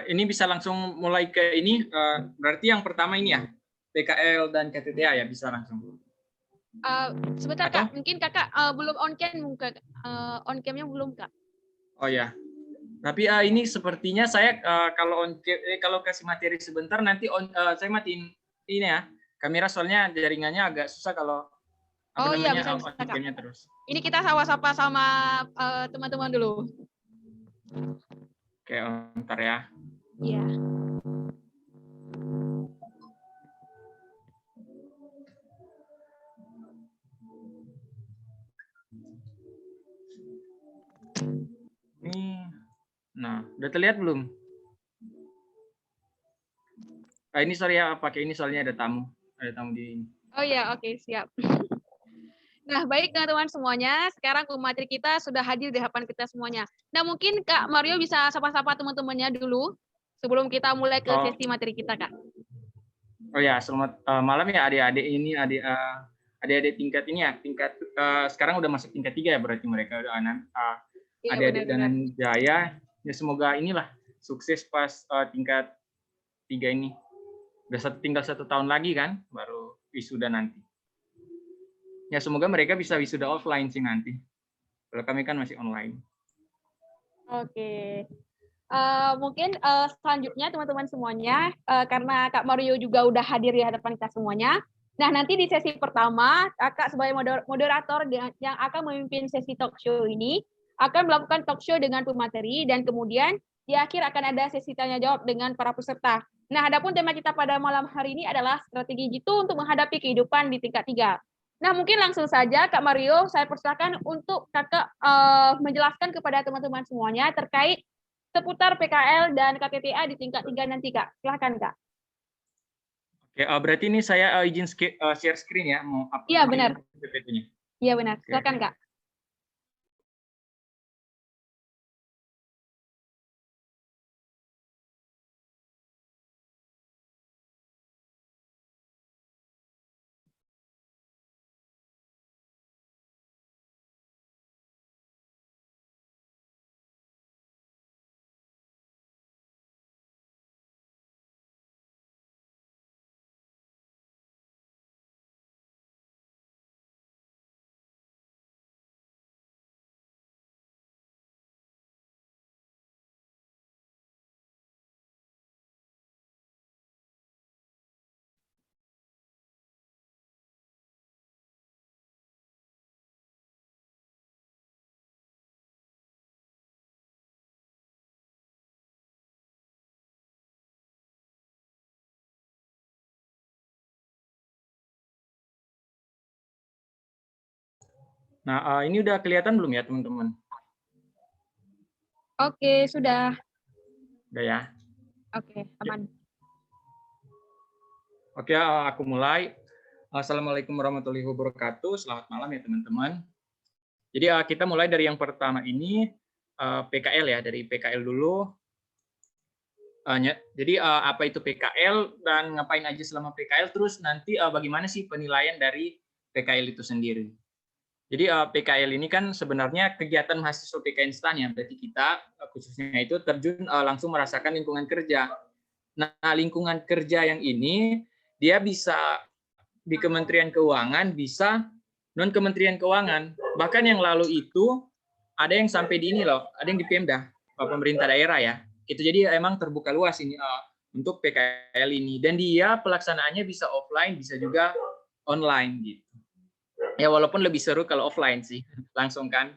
Ini bisa langsung mulai ke ini, berarti yang pertama ini ya, PKL dan KTTA ya, bisa langsung. Sebentar Atau? Kak, mungkin Kakak belum on cam, on camnya belum Kak. Oh ya, tapi ini sepertinya saya kalau kasih materi sebentar nanti saya matiin ini ya kamera, soalnya jaringannya agak susah kalau Oh iya, bisa on Kak. camnya terus. Ini kita sapa-sapa sama teman-teman dulu. Oke, bentar ya. Iya. Nah, udah terlihat belum? Ini sorry ya, pakai ini soalnya ada tamu di ini. Oh iya, oke, siap. Nah, baik teman-teman semuanya, sekarang pemateri kita sudah hadir di hadapan kita semuanya. Nah, mungkin Kak Mario bisa sapa-sapa teman-temannya dulu sebelum kita mulai ke sesi materi kita, Kak. Oh ya, selamat malam ya adik-adik ini, adik-adik tingkat ini ya, tingkat sekarang udah masuk tingkat 3 ya, berarti mereka udah adik-adik dan Jaya. Ya semoga inilah sukses pas tingkat 3 ini. Udah tinggal 1 tahun lagi kan, baru wisuda nanti. Ya semoga mereka bisa wisuda offline sih nanti. Kalau kami kan masih online. Oke. Mungkin selanjutnya teman-teman semuanya, karena Kak Mario juga udah hadir di hadapan kita semuanya. Nah, nanti di sesi pertama, Kakak sebagai moderator yang akan memimpin sesi talk show ini, akan melakukan talk show dengan pemateri, dan kemudian di akhir akan ada sesi tanya-jawab dengan para peserta. Nah, adapun tema kita pada malam hari ini adalah strategi jitu untuk menghadapi kehidupan di tingkat 3. Nah, mungkin langsung saja Kak Mario, saya persilakan untuk Kakak menjelaskan kepada teman-teman semuanya terkait seputar PKL dan KTTA di tingkat 3 nanti, Kak. Silakan, Kak. Oke, berarti ini saya izin share screen ya, mau upload. Iya, benar. Iya, benar. Silakan, Kak. Nah, ini udah kelihatan belum ya, teman-teman? Oke, sudah. Udah ya? Oke, aman. Oke, aku mulai. Assalamualaikum warahmatullahi wabarakatuh. Selamat malam ya, teman-teman. Jadi kita mulai dari yang pertama ini, PKL ya, dari PKL dulu. Jadi apa itu PKL dan ngapain aja selama PKL, terus nanti bagaimana sih penilaian dari PKL itu sendiri. Jadi PKL ini kan sebenarnya kegiatan mahasiswa PK instan ya, berarti kita khususnya itu terjun langsung merasakan lingkungan kerja. Nah, lingkungan kerja yang ini dia bisa di Kementerian Keuangan, bisa non Kementerian Keuangan. Bahkan yang lalu itu ada yang sampai di ini loh, ada yang di Pemda, pemerintah daerah ya. Itu jadi emang terbuka luas ini untuk PKL ini, dan dia pelaksanaannya bisa offline, bisa juga online gitu. Ya walaupun lebih seru kalau offline sih, langsung kan.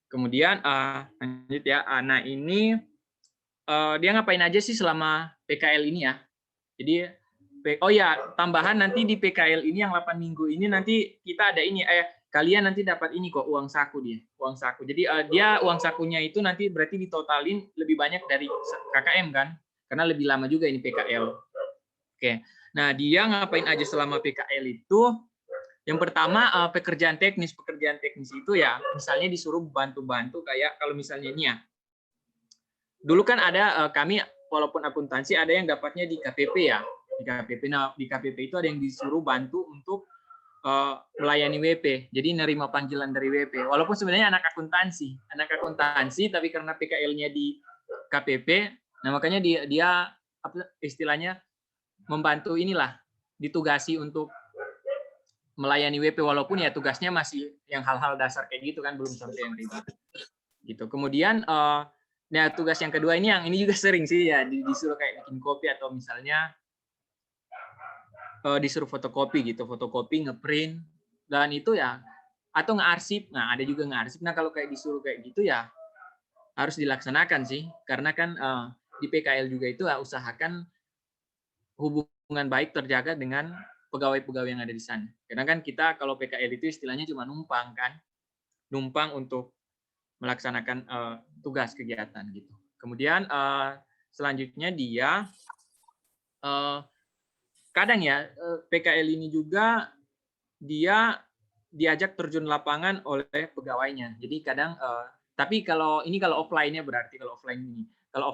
Kemudian lanjut ya. Nah ini dia ngapain aja sih selama PKL ini ya. Jadi oh ya, tambahan nanti di PKL ini yang 8 minggu ini nanti kita ada ini kalian nanti dapat ini kok, uang saku dia. Uang saku. Jadi dia uang sakunya itu nanti berarti ditotalin lebih banyak dari KKM kan. Karena lebih lama juga ini PKL. Oke. Nah, dia ngapain aja selama PKL itu? Yang pertama pekerjaan teknis itu ya misalnya disuruh bantu-bantu kayak kalau misalnya ini ya. Dulu kan ada kami walaupun akuntansi ada yang dapatnya di KPP ya. Di KPP. Nah, di KPP itu ada yang disuruh bantu untuk melayani WP, jadi nerima panggilan dari WP. Walaupun sebenarnya anak akuntansi, tapi karena PKL-nya di KPP, nah makanya dia apa istilahnya membantu inilah, ditugasi untuk melayani WP, walaupun ya tugasnya masih yang hal-hal dasar kayak gitu kan, belum sampai yang ribet. Gitu. Kemudian nah tugas yang kedua ini yang ini juga sering sih ya disuruh kayak bikin kopi atau misalnya disuruh fotokopi gitu, fotokopi, ngeprint, dan itu ya atau ngearsip. Nah, ada juga ngearsip. Nah, kalau kayak disuruh kayak gitu ya harus dilaksanakan sih, karena kan di PKL juga itu usahakan hubungan baik terjaga dengan pegawai-pegawai yang ada di sana. Karena kan kita kalau PKL itu istilahnya cuma numpang kan, numpang untuk melaksanakan tugas kegiatan gitu. Kemudian selanjutnya dia kadang ya PKL ini juga dia diajak terjun lapangan oleh pegawainya. Jadi kadang tapi kalau offline-nya berarti kalau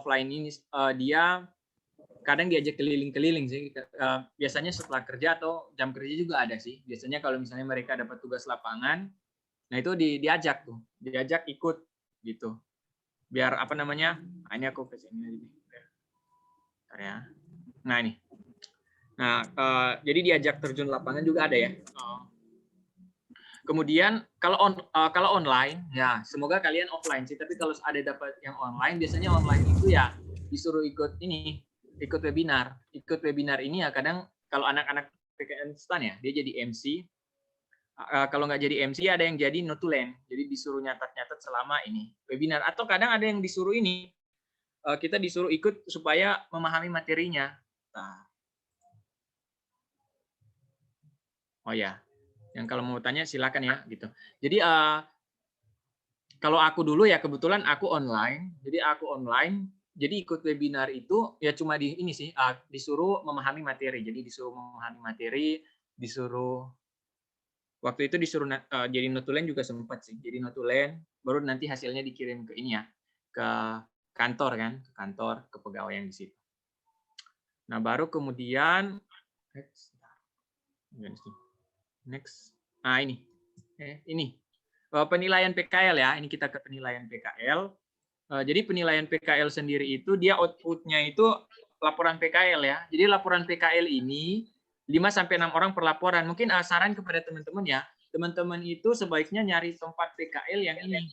offline ini dia kadang diajak keliling-keliling sih. Biasanya setelah kerja atau jam kerja juga ada sih. Biasanya kalau misalnya mereka dapat tugas lapangan, nah itu diajak ikut gitu. Biar apa namanya? Nah, ini aku kasih ini lagi. Ya. Nah ini. Nah, jadi diajak terjun lapangan juga ada ya. Kemudian kalau online ya semoga kalian offline sih, tapi kalau ada dapat yang online, biasanya online itu ya disuruh ikut webinar. Ikut webinar ini ya kadang kalau anak-anak PKN STAN ya dia jadi MC. Kalau nggak jadi MC ada yang jadi notulen. Jadi disuruh nyatat-nyatat selama ini webinar, atau kadang ada yang disuruh ini kita disuruh ikut supaya memahami materinya. Nah. Oh ya, yang kalau mau tanya silakan ya gitu. Jadi kalau aku dulu ya kebetulan aku online. Jadi ikut webinar itu ya cuma di ini sih disuruh memahami materi. Jadi disuruh memahami materi, waktu itu disuruh jadi notulen juga sempat sih. Jadi notulen baru nanti hasilnya dikirim ke ini ya, ke kantor kan, ke pegawai yang di situ. Nah, baru kemudian next. Nah, ini penilaian PKL ya. Ini kita ke penilaian PKL. Jadi penilaian PKL sendiri itu dia outputnya itu laporan PKL ya. Jadi laporan PKL ini 5-6 orang per laporan. Mungkin saran kepada teman-teman ya, teman-teman itu sebaiknya nyari tempat PKL yang ini,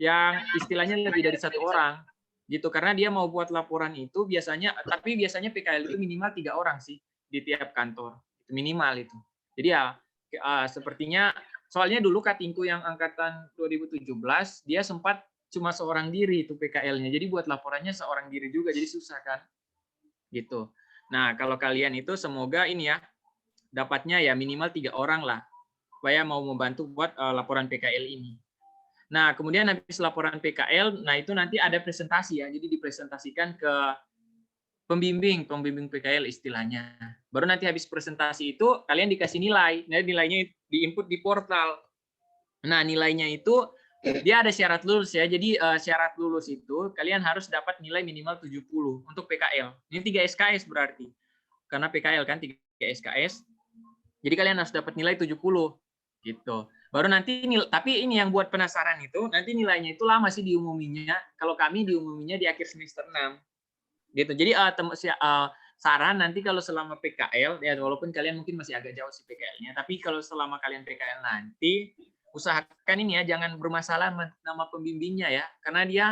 yang istilahnya lebih dari 1 orang, gitu. Karena dia mau buat laporan itu tapi biasanya PKL itu minimal 3 orang sih di tiap kantor, itu minimal itu. Jadi ya sepertinya soalnya dulu katingku yang angkatan 2017 dia sempat cuma seorang diri itu PKL-nya. Jadi buat laporannya seorang diri juga, jadi susah kan. Gitu. Nah, kalau kalian itu semoga ini ya dapatnya ya minimal 3 orang lah supaya mau membantu buat laporan PKL ini. Nah, kemudian habis laporan PKL, nah itu nanti ada presentasi ya. Jadi dipresentasikan ke pembimbing PKL istilahnya. Baru nanti habis presentasi itu kalian dikasih nilai. Nah, nilainya diinput di portal. Nah, nilainya itu dia ada syarat lulus ya. Jadi syarat lulus itu kalian harus dapat nilai minimal 70 untuk PKL. Ini 3 SKS berarti. Karena PKL kan 3 SKS. Jadi kalian harus dapat nilai 70 gitu. Baru nanti tapi ini yang buat penasaran itu nanti nilainya itu lama sih diumuminya. Kalau kami diumuminya di akhir semester 6. Gitu. Jadi saran nanti kalau selama PKL ya walaupun kalian mungkin masih agak jauh sih PKL-nya, tapi kalau selama kalian PKL nanti usahakan ini ya jangan bermasalah nama pembimbingnya ya, karena dia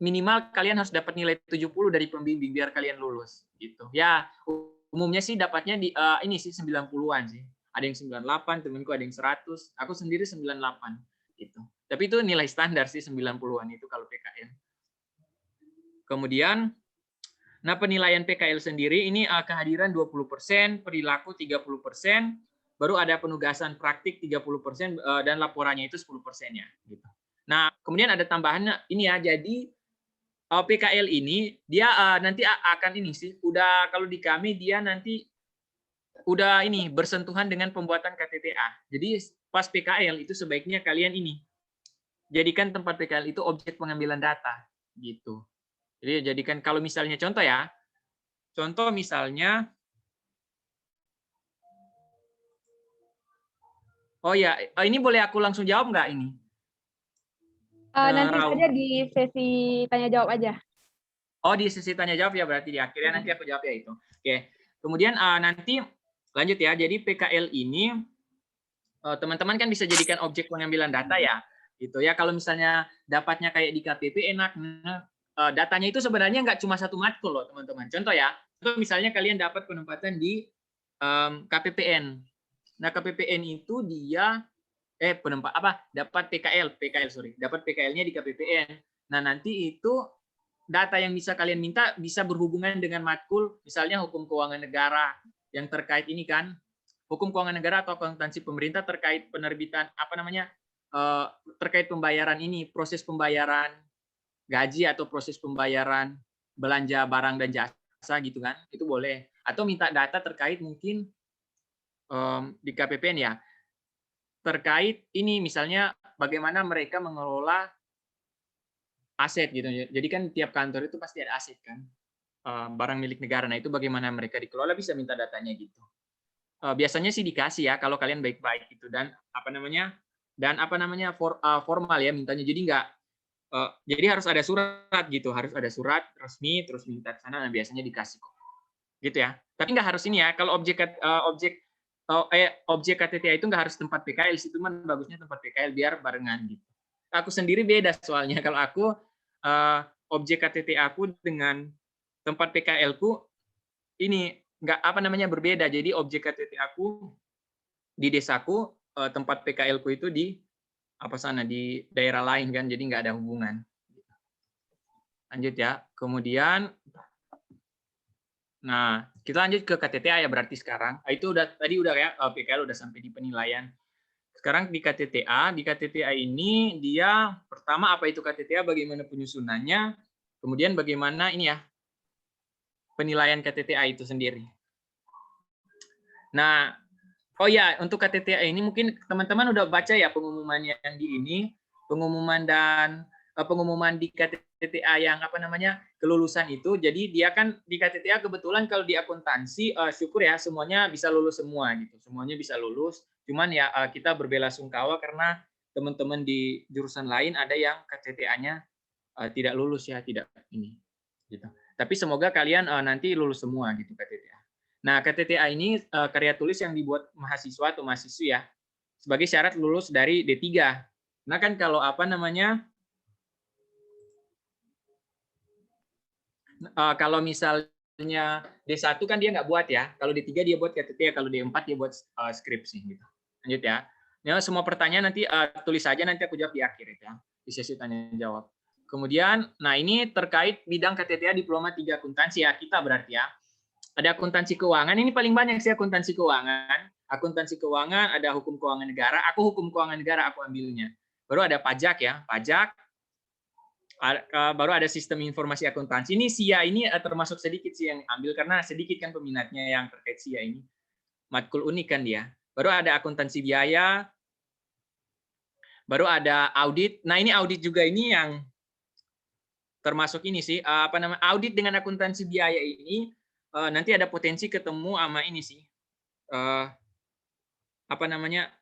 minimal kalian harus dapat nilai 70 dari pembimbing biar kalian lulus gitu. Ya umumnya sih dapatnya di ini sih 90-an sih. Ada yang 98, temanku ada yang 100, aku sendiri 98 gitu. Tapi itu nilai standar sih 90-an itu kalau PKL. Kemudian, nah penilaian PKL sendiri ini kehadiran 20%, perilaku 30%, baru ada penugasan praktik 30% dan laporannya itu 10%-nya. Gitu. Nah, kemudian ada tambahannya ini ya, jadi PKL ini dia nanti akan ini sih, udah kalau di kami dia nanti udah ini bersentuhan dengan pembuatan KTTA. Jadi pas PKL itu sebaiknya kalian ini jadikan tempat PKL itu objek pengambilan data gitu. Jadi jadikan kalau misalnya contoh misalnya Oh ya, ini boleh aku langsung jawab nggak ini? Nanti Raul. saja di sesi tanya jawab aja. Oh, di sesi tanya jawab ya, berarti di akhirnya nanti aku jawab ya itu. Oke. Kemudian nanti lanjut ya. Jadi PKL ini teman-teman kan bisa jadikan objek pengambilan data ya. Gitu ya. Kalau misalnya dapatnya kayak di KTP enak. Datanya itu sebenarnya nggak cuma satu matkul loh, teman-teman. Contoh ya. Contoh misalnya kalian dapat penempatan di KPPN. Nah, KPPN itu dia penempat apa? Dapat PKL sorry. Dapat PKL-nya di KPPN. Nah, nanti itu data yang bisa kalian minta bisa berhubungan dengan matkul, misalnya hukum keuangan negara yang terkait ini kan, hukum keuangan negara atau akuntansi pemerintah terkait penerbitan apa namanya, terkait pembayaran ini, proses pembayaran gaji atau proses pembayaran belanja barang dan jasa gitu kan, itu boleh. Atau minta data terkait mungkin di KPPN ya, terkait ini misalnya bagaimana mereka mengelola aset gitu. Jadi kan tiap kantor itu pasti ada aset kan. Barang milik negara. Nah, itu bagaimana mereka dikelola bisa minta datanya gitu. Biasanya sih dikasih ya kalau kalian baik-baik gitu dan apa namanya formal ya mintanya. Jadi nggak jadi harus ada surat gitu, harus ada surat resmi terus minta ke sana. Nah, biasanya dikasih kok. Gitu ya. Tapi nggak harus ini ya. Kalau objek KTTA itu nggak harus tempat PKL sih, cuman bagusnya tempat PKL biar barengan gitu. Aku sendiri beda soalnya kalau aku objek KTTA aku dengan tempat PKL-ku ini nggak apa namanya berbeda. Jadi objek KTTA aku di desaku, tempat PKL-ku itu di apa sana di daerah lain kan, jadi nggak ada hubungan. Lanjut ya. Kemudian, nah kita lanjut ke KTTA ya berarti sekarang. Itu tadi udah ya PKL udah sampai di penilaian. Sekarang di KTTA ini dia pertama apa itu KTTA, bagaimana penyusunannya, kemudian bagaimana ini ya penilaian KTTA itu sendiri. Nah, oh ya, untuk KTTA ini mungkin teman-teman udah baca ya pengumumannya yang di ini, pengumuman di KTTA yang apa namanya kelulusan itu. Jadi dia kan di KTTA kebetulan kalau di akuntansi syukur ya semuanya bisa lulus semua gitu, semuanya bisa lulus. Cuman ya kita berbelasungkawa karena teman-teman di jurusan lain ada yang KTTA-nya tidak lulus ya, tidak ini. Gitu. Tapi semoga kalian nanti lulus semua gitu KTTA. Nah, KTTA ini karya tulis yang dibuat mahasiswa atau mahasiswi ya, sebagai syarat lulus dari D3. Nah, kan kalau apa namanya, kalau misalnya D1 kan dia nggak buat ya, kalau D3 dia buat KTTA, kalau D4 dia buat skripsi gitu. Lanjut ya. Ya, semua pertanyaan nanti tulis saja, nanti aku jawab di akhir ya, di sesi tanya jawab. Kemudian, nah ini terkait bidang KTTA Diploma 3 Akuntansi ya, kita berarti ya. Ada akuntansi keuangan, ini paling banyak sih akuntansi keuangan. Akuntansi keuangan, ada hukum keuangan negara. Aku hukum keuangan negara aku ambilnya. Baru ada pajak ya, pajak. Baru ada sistem informasi akuntansi. Ini SIA ini termasuk sedikit sih yang ambil karena sedikit kan peminatnya yang terkait SIA ini. Matkul unik kan dia. Baru ada akuntansi biaya. Baru ada audit. Nah, ini audit juga ini yang termasuk ini sih, apa namanya? Audit dengan akuntansi biaya ini nanti ada potensi ketemu sama ini sih. Apa namanya?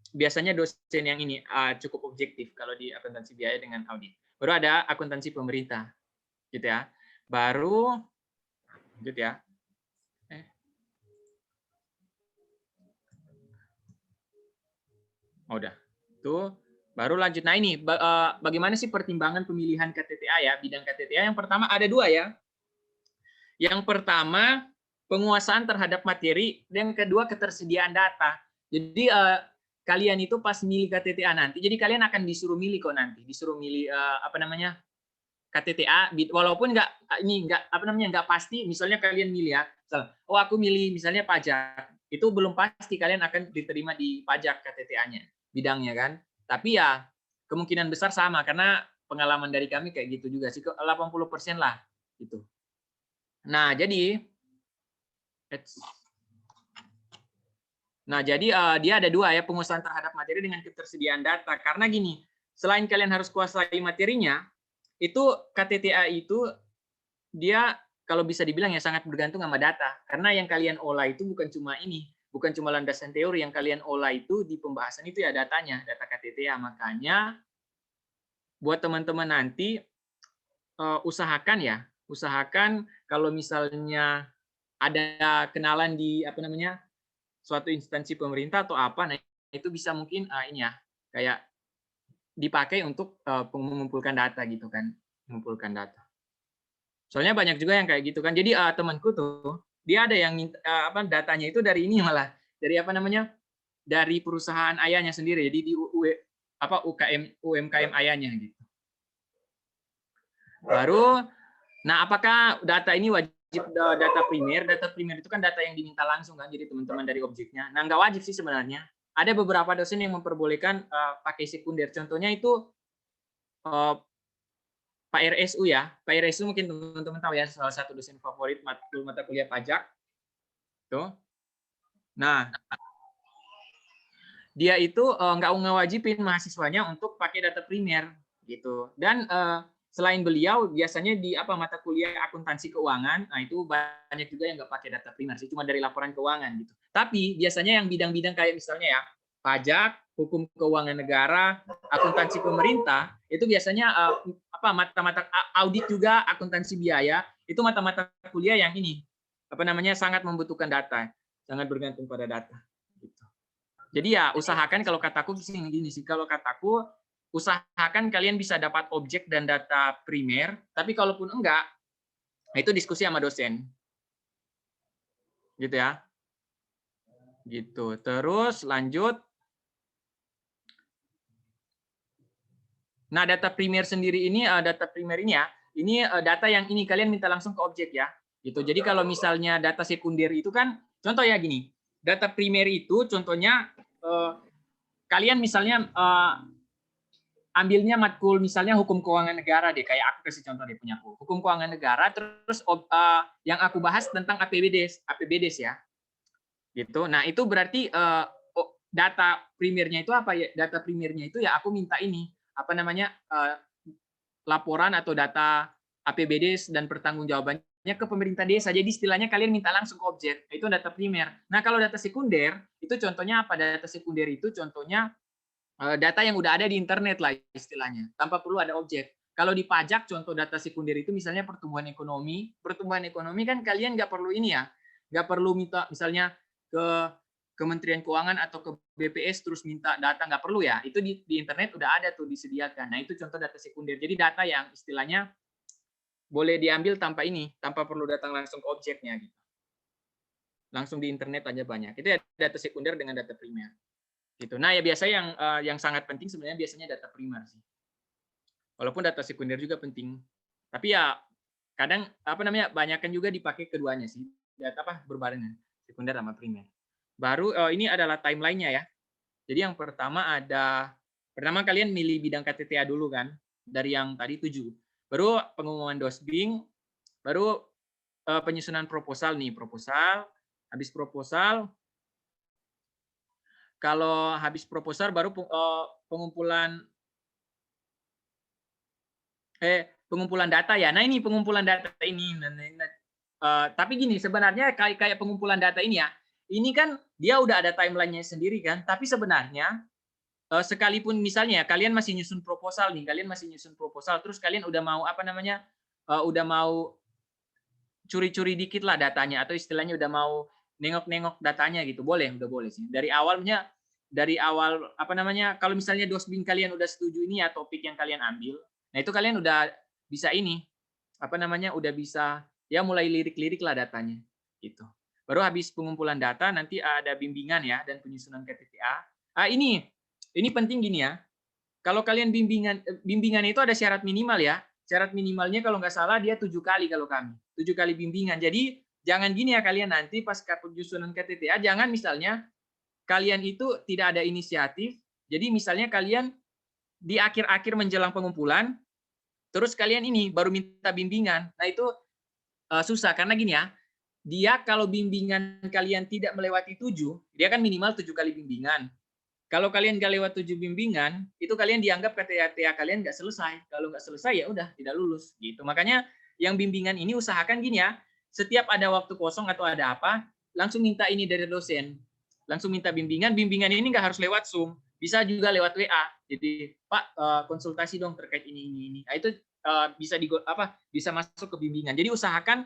Biasanya dosen yang ini cukup objektif kalau di akuntansi biaya dengan audit. Baru ada akuntansi pemerintah, gitu ya. Baru, lanjut ya. Oh, udah. Tuh, baru lanjut. Nah ini, bagaimana sih pertimbangan pemilihan KTTA ya, bidang KTTA? Yang pertama ada dua ya. Yang pertama, penguasaan terhadap materi, dan yang kedua ketersediaan data. Jadi kalian itu pas milih KTTA nanti, jadi kalian akan disuruh milih kok nanti, disuruh milih apa namanya KTTA, walaupun nggak pasti. Misalnya kalian milih ya, oh aku milih misalnya pajak, itu belum pasti kalian akan diterima di pajak KTTA-nya, bidangnya kan. Tapi ya kemungkinan besar sama karena pengalaman dari kami kayak gitu juga sih, 80% lah gitu. Nah jadi dia ada dua ya, penguasaan terhadap materi dengan ketersediaan data. Karena gini, selain kalian harus kuasai materinya, itu KTTA itu dia kalau bisa dibilang ya sangat bergantung sama data. Karena yang kalian olah itu bukan cuma ini, bukan cuma landasan teori yang kalian olah itu di pembahasan itu ya datanya, data KTTA. Makanya buat teman-teman nanti usahakan kalau misalnya ada kenalan di apa namanya suatu instansi pemerintah atau apa, nah itu bisa mungkin ini ya kayak dipakai untuk mengumpulkan data gitu kan, mengumpulkan data. Soalnya banyak juga yang kayak gitu kan. Jadi temanku tuh dia ada yang datanya itu dari ini malah dari apa namanya dari perusahaan ayahnya sendiri. Jadi di UMKM ayahnya gitu. Baru, nah apakah data ini wajib data primer? Data primer itu kan data yang diminta langsung kan, jadi teman-teman dari objeknya. Nah nggak wajib sih sebenarnya. Ada beberapa dosen yang memperbolehkan pakai sekunder. Contohnya itu Pak RSU ya. Pak RSU mungkin teman-teman tahu ya, salah satu dosen favorit mata kuliah pajak. Tuh. Nah, dia itu nggak ngewajibin mahasiswanya untuk pakai data primer gitu. Dan selain beliau biasanya di mata kuliah akuntansi keuangan, nah itu banyak juga yang nggak pakai data primer sih, cuma dari laporan keuangan gitu. Tapi biasanya yang bidang-bidang kayak misalnya ya pajak, hukum keuangan negara, akuntansi pemerintah, itu biasanya mata-mata audit juga, akuntansi biaya, itu mata-mata kuliah yang ini sangat membutuhkan data, sangat bergantung pada data. Gitu. Jadi ya usahakan kalau kataku gini sih, kalau kataku usahakan kalian bisa dapat objek dan data primer, tapi kalaupun enggak, itu diskusi sama dosen. Gitu ya. Gitu. Terus lanjut. Nah, data primer sendiri ini data primer ini ya, ini data yang ini kalian minta langsung ke objek ya. Gitu. Jadi kalau misalnya data sekunder itu kan contoh ya gini. Data primer itu contohnya kalian misalnya ambilnya matkul misalnya hukum keuangan negara deh, kayak aku kasih contoh deh punya aku. Hukum keuangan negara terus yang aku bahas tentang APBD ya. Gitu. Nah, itu berarti data primernya itu apa ya? Data primernya itu ya aku minta ini, laporan atau data APBD dan pertanggungjawabannya ke pemerintah desa. Jadi istilahnya kalian minta langsung ke objek. Itu data primer. Nah, kalau data sekunder itu contohnya apa? Data sekunder itu contohnya data yang udah ada di internet lah istilahnya, tanpa perlu ada objek. Kalau di pajak, contoh data sekunder itu misalnya pertumbuhan ekonomi. Pertumbuhan ekonomi kan kalian nggak perlu ini ya, nggak perlu minta misalnya ke Kementerian Keuangan atau ke BPS terus minta data, nggak perlu ya. Itu di internet udah ada tuh disediakan. Nah itu contoh data sekunder. Jadi data yang istilahnya boleh diambil tanpa perlu datang langsung ke objeknya gitu. Langsung di internet aja banyak. Itu ya data sekunder dengan data primer. Gitu. Nah ya biasanya yang sangat penting sebenarnya biasanya data primer sih. Walaupun data sekunder juga penting. Tapi ya kadang banyakkan juga dipakai keduanya sih. Data berbarengan, sekunder sama primer. Baru ini adalah timeline-nya ya. Jadi yang pertama kalian milih bidang KTTA dulu kan, dari yang tadi 7. Baru pengumuman dosbing, baru penyusunan proposal nih, habis proposal kalau habis proposal baru pengumpulan data ya. Nah ini pengumpulan data ini. Tapi gini sebenarnya kayak pengumpulan data ini ya. Ini kan dia udah ada timelinenya sendiri kan. Tapi sebenarnya sekalipun misalnya kalian masih nyusun proposal nih, terus kalian udah mau udah mau curi-curi dikit lah datanya atau istilahnya udah mau nengok-nengok datanya gitu, udah boleh sih. Dari awal kalau misalnya dosbing kalian udah setuju ini ya topik yang kalian ambil, nah itu kalian udah bisa udah bisa ya mulai lirik-lirik lah datanya gitu. Baru habis pengumpulan data nanti ada bimbingan ya dan penyusunan KTTA. Ini penting gini ya. Kalau kalian bimbingan itu ada syarat minimal ya. Syarat minimalnya kalau nggak salah dia 7 kali kalau kami. 7 kali bimbingan. Jadi jangan gini ya kalian nanti pas penyusunan KTTA jangan misalnya kalian itu tidak ada inisiatif. Jadi misalnya kalian di akhir-akhir menjelang pengumpulan terus kalian ini baru minta bimbingan. Nah itu susah karena gini ya. Dia kalau bimbingan kalian tidak melewati 7, dia kan minimal 7 kali bimbingan. Kalau kalian nggak lewat 7 bimbingan, itu kalian dianggap KTTA kalian nggak selesai. Kalau nggak selesai ya udah tidak lulus gitu. Makanya yang bimbingan ini usahakan gini ya, setiap ada waktu kosong atau ada apa, langsung minta ini dari dosen. langsung minta bimbingan. Bimbingan ini nggak harus lewat Zoom, bisa juga lewat WA. Jadi Pak, konsultasi dong terkait ini. Nah, itu bisa masuk ke bimbingan. Jadi usahakan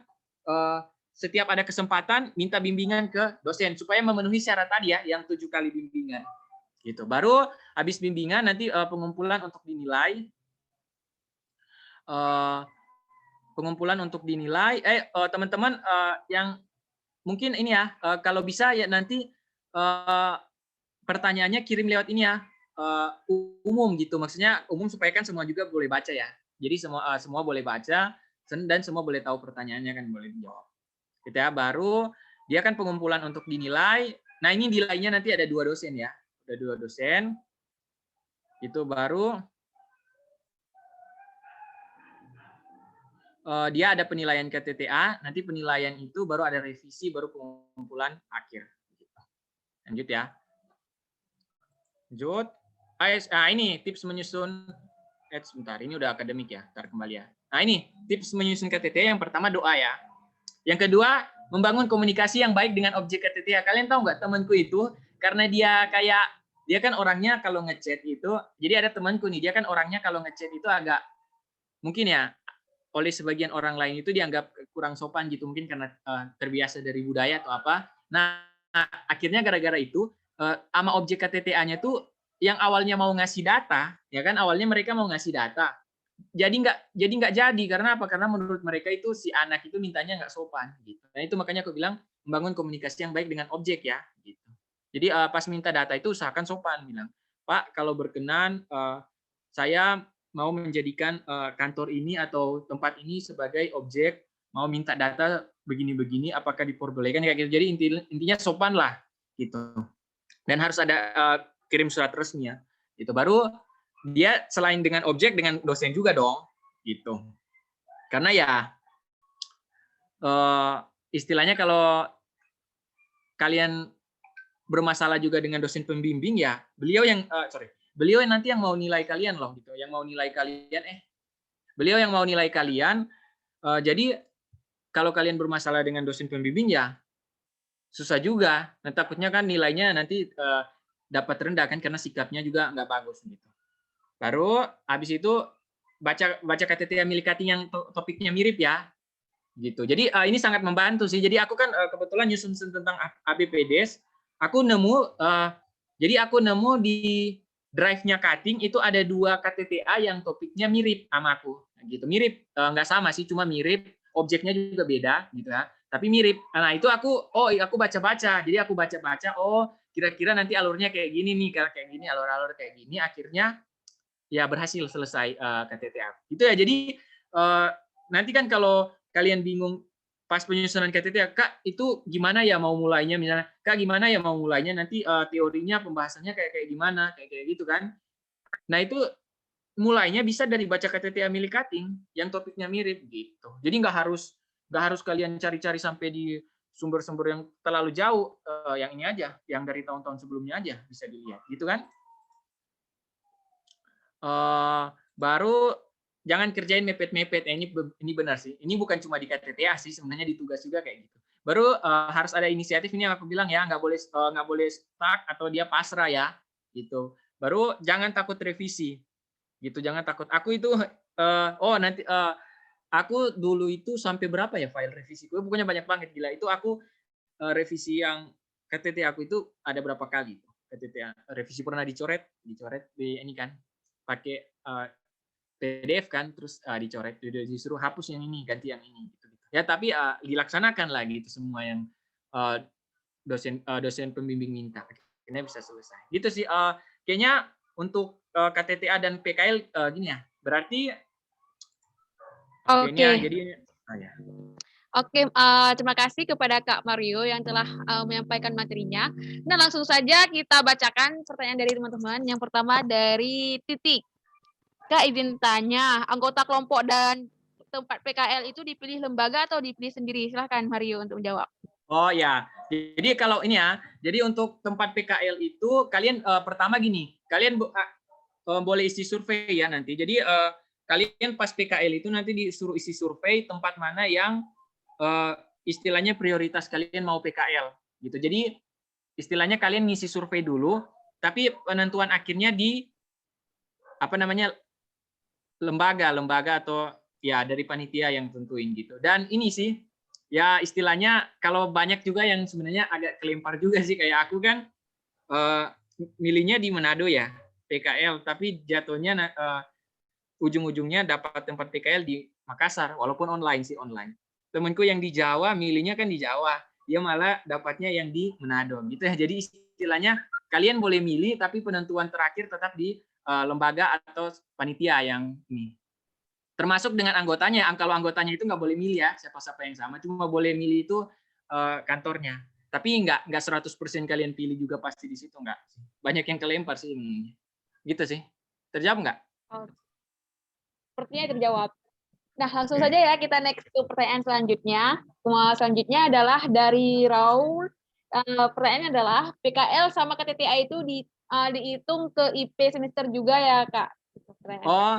setiap ada kesempatan minta bimbingan ke dosen supaya memenuhi syarat tadi ya, yang 7 kali bimbingan. Gitu. Baru habis bimbingan nanti pengumpulan untuk dinilai. Teman-teman yang mungkin ini ya, kalau bisa ya nanti pertanyaannya kirim lewat ini ya, umum gitu. Maksudnya umum supaya kan semua juga boleh baca ya. Jadi semua boleh baca dan semua boleh tahu pertanyaannya, kan boleh dijawab. Gitu ya. Baru dia kan pengumpulan untuk dinilai. Nah, ini nilainya nanti ada 2 dosen ya. Ada 2 dosen. Itu baru dia ada penilaian KTTA, nanti penilaian itu baru ada revisi, baru pengumpulan akhir. Lanjut ya. Lanjut. Ini tips menyusun. Sebentar, ini udah akademik ya. Ntar kembali ya. Nah, ini tips menyusun KTTA. Yang pertama doa ya. Yang kedua, membangun komunikasi yang baik dengan objek KTTA. Kalian tahu nggak temanku itu, karena dia kan orangnya kalau ngechat itu, jadi ada temanku nih, dia kan orangnya kalau ngechat itu agak mungkin ya, oleh sebagian orang lain itu dianggap kurang sopan gitu, mungkin karena terbiasa dari budaya atau apa. Nah, akhirnya gara-gara itu sama objek KTTA-nya tuh yang awalnya mau ngasih data, ya kan, awalnya mereka mau ngasih data. Jadi nggak jadi karena apa? Karena menurut mereka itu si anak itu mintanya nggak sopan gitu. Nah, itu makanya aku bilang membangun komunikasi yang baik dengan objek ya gitu. Jadi pas minta data itu usahakan sopan, bilang, "Pak, kalau berkenan saya mau menjadikan kantor ini atau tempat ini sebagai objek, mau minta data begini-begini, apakah diperbolehkan?" Kayak gitu. Jadi intinya sopan lah gitu. Dan harus ada kirim surat resmi ya. Itu baru dia selain dengan objek, dengan dosen juga dong gitu. Karena ya istilahnya kalau kalian bermasalah juga dengan dosen pembimbing ya, beliau yang nanti yang mau nilai kalian loh gitu, yang mau nilai kalian beliau yang mau nilai kalian. Jadi kalau kalian bermasalah dengan dosen pembimbing ya susah juga. Nah, takutnya kan nilainya nanti dapat rendah kan karena sikapnya juga nggak bagus gitu. Baru habis itu baca KTTA milik cutting yang topiknya mirip ya gitu. Jadi ini sangat membantu sih. Jadi aku kan kebetulan nyusun tentang ABPDes, aku nemu di drive-nya cutting itu ada 2 KTTA yang topiknya mirip sama aku gitu. Mirip, nggak sama sih, cuma mirip, objeknya juga beda gitu ya, tapi mirip. Nah, itu aku baca-baca. Jadi aku baca-baca, kira-kira nanti alurnya kayak gini nih, kayak gini, alur-alur kayak gini, akhirnya ya berhasil selesai KTTA. Itu ya. Jadi nanti kan kalau kalian bingung pas penyusunan KTTA, Kak, itu gimana ya mau mulainya, misalnya, Kak, gimana ya mau mulainya, nanti teorinya, pembahasannya kayak gimana, kayak gitu kan. Nah, itu mulainya bisa dari baca KTTA milik cutting yang topiknya mirip gitu. Jadi nggak harus kalian cari-cari sampai di sumber-sumber yang terlalu jauh, yang ini aja, yang dari tahun-tahun sebelumnya aja bisa dilihat, gitu kan. Baru jangan kerjain mepet-mepet. Ini benar sih. Ini bukan cuma di KTTA sih, sebenarnya di tugas juga kayak gitu. Baru harus ada inisiatif, ini yang aku bilang ya, nggak boleh stuck atau dia pasrah ya, gitu. Baru jangan takut revisi, gitu. Jangan takut. Aku itu aku dulu itu sampai berapa ya file revisi? Pokoknya banyak banget, gila. Itu aku revisi yang KTTA aku itu ada berapa kali? KTTA revisi pernah dicoret di ini kan, pakai PDF kan, terus dicoret, disuruh hapus yang ini, ganti yang ini gitu. Ya, tapi dilaksanakan lagi itu semua yang dosen pembimbing minta. Akhirnya bisa selesai. Gitu sih kayaknya untuk KTTA dan PKL gini ya. Berarti Oke. jadi ya. Oke, terima kasih kepada Kak Mario yang telah menyampaikan materinya. Nah, langsung saja kita bacakan pertanyaan dari teman-teman. Yang pertama dari Titik. Kak, izin tanya, anggota kelompok dan tempat PKL itu dipilih lembaga atau dipilih sendiri? Silahkan Mario untuk menjawab. Oh ya, jadi kalau ini ya, jadi untuk tempat PKL itu kalian pertama gini, kalian boleh isi survei ya nanti. Jadi kalian pas PKL itu nanti disuruh isi survei tempat mana yang istilahnya prioritas kalian mau PKL gitu. Jadi istilahnya kalian ngisi survei dulu, tapi penentuan akhirnya di apa namanya lembaga atau ya dari panitia yang tentuin gitu. Dan ini sih ya istilahnya kalau banyak juga yang sebenarnya agak kelempar juga sih, kayak aku kan milihnya di Manado ya PKL, tapi jatuhnya ujung-ujungnya dapat tempat PKL di Makassar, walaupun online sih online. Temanku yang di Jawa milihnya kan di Jawa, dia malah dapatnya yang di Manado gitu ya. Jadi istilahnya kalian boleh milih, tapi penentuan terakhir tetap di lembaga atau panitia yang ini. Termasuk dengan anggotanya. Kalau anggotanya itu nggak boleh milih ya siapa-siapa yang sama, cuma boleh milih itu kantornya. Tapi nggak 100% kalian pilih juga pasti di situ, nggak. Banyak yang kelempar sih. Gitu sih. Terjawab nggak? Oh, sepertinya terjawab. Nah, langsung saja ya kita next ke pertanyaan selanjutnya. Selanjutnya adalah dari Raul. Pertanyaannya adalah PKL sama KTTA itu dihitung ke IP semester juga ya, Kak? Oh,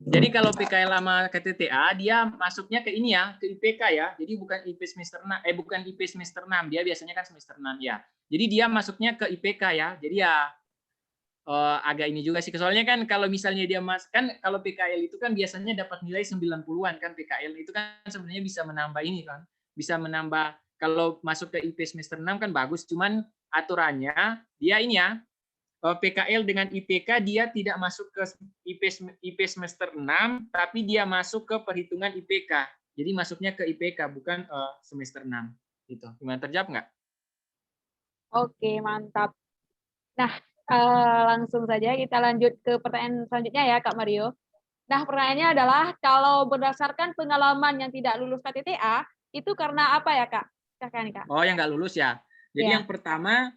jadi kalau PKL sama KTTA dia masuknya ke ini ya, ke IPK ya. Jadi bukan IP semester 6, bukan IP semester 6, dia biasanya kan semester 6 ya. Jadi dia masuknya ke IPK ya. Jadi ya agak ini juga sih. Soalnya kan kalau misalnya dia kan kalau PKL itu kan biasanya dapat nilai 90-an kan, PKL itu kan sebenarnya bisa menambah ini kan. Bisa menambah kalau masuk ke IP semester 6 kan bagus, cuman aturannya dia ini ya, PKL dengan IPK dia tidak masuk ke IP semester 6, tapi dia masuk ke perhitungan IPK. Jadi masuknya ke IPK bukan semester 6 gitu. Gimana, terjawab nggak? Oke, mantap. Nah, langsung saja kita lanjut ke pertanyaan selanjutnya ya, Kak Mario. Nah, pertanyaannya adalah kalau berdasarkan pengalaman yang tidak lulus KTTA, itu karena apa ya, Kak? Silakan, Kak. Oh, yang nggak lulus ya. Jadi Ya. yang pertama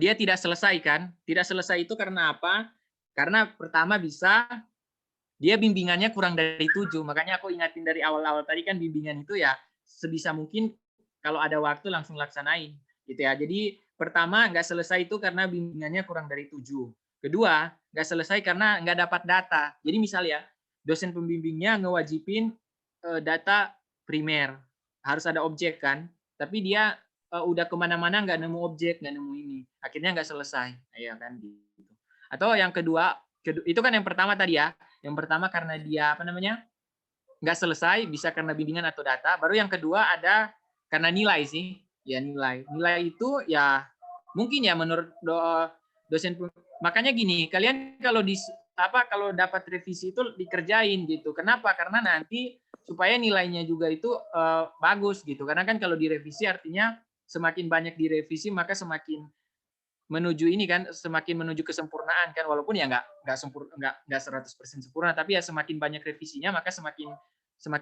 dia tidak selesai kan? Tidak selesai itu karena apa? Karena pertama bisa dia bimbingannya kurang dari 7. Makanya aku ingatin dari awal-awal tadi kan bimbingan itu ya sebisa mungkin kalau ada waktu langsung laksanain gitu ya. Jadi pertama nggak selesai itu karena bimbingannya kurang dari 7. Kedua, nggak selesai karena nggak dapat data. Jadi misalnya dosen pembimbingnya ngewajibin data primer, harus ada objek kan, tapi dia udah kemana-mana nggak nemu objek, nggak nemu ini, akhirnya nggak selesai, ya kan gitu. Atau yang kedua, itu kan yang pertama tadi ya, yang pertama karena dia apa namanya nggak selesai, bisa karena bimbingan atau data. Baru yang kedua ada karena nilai sih, ya nilai itu ya mungkin ya menurut dosen. Makanya gini, kalian kalau dapat revisi itu dikerjain gitu. Kenapa? Karena nanti supaya nilainya juga itu bagus gitu. Karena kan kalau direvisi artinya semakin banyak direvisi maka semakin menuju ini kan, semakin menuju kesempurnaan kan, walaupun ya nggak 100% sempurna, tapi ya semakin banyak revisinya maka semakin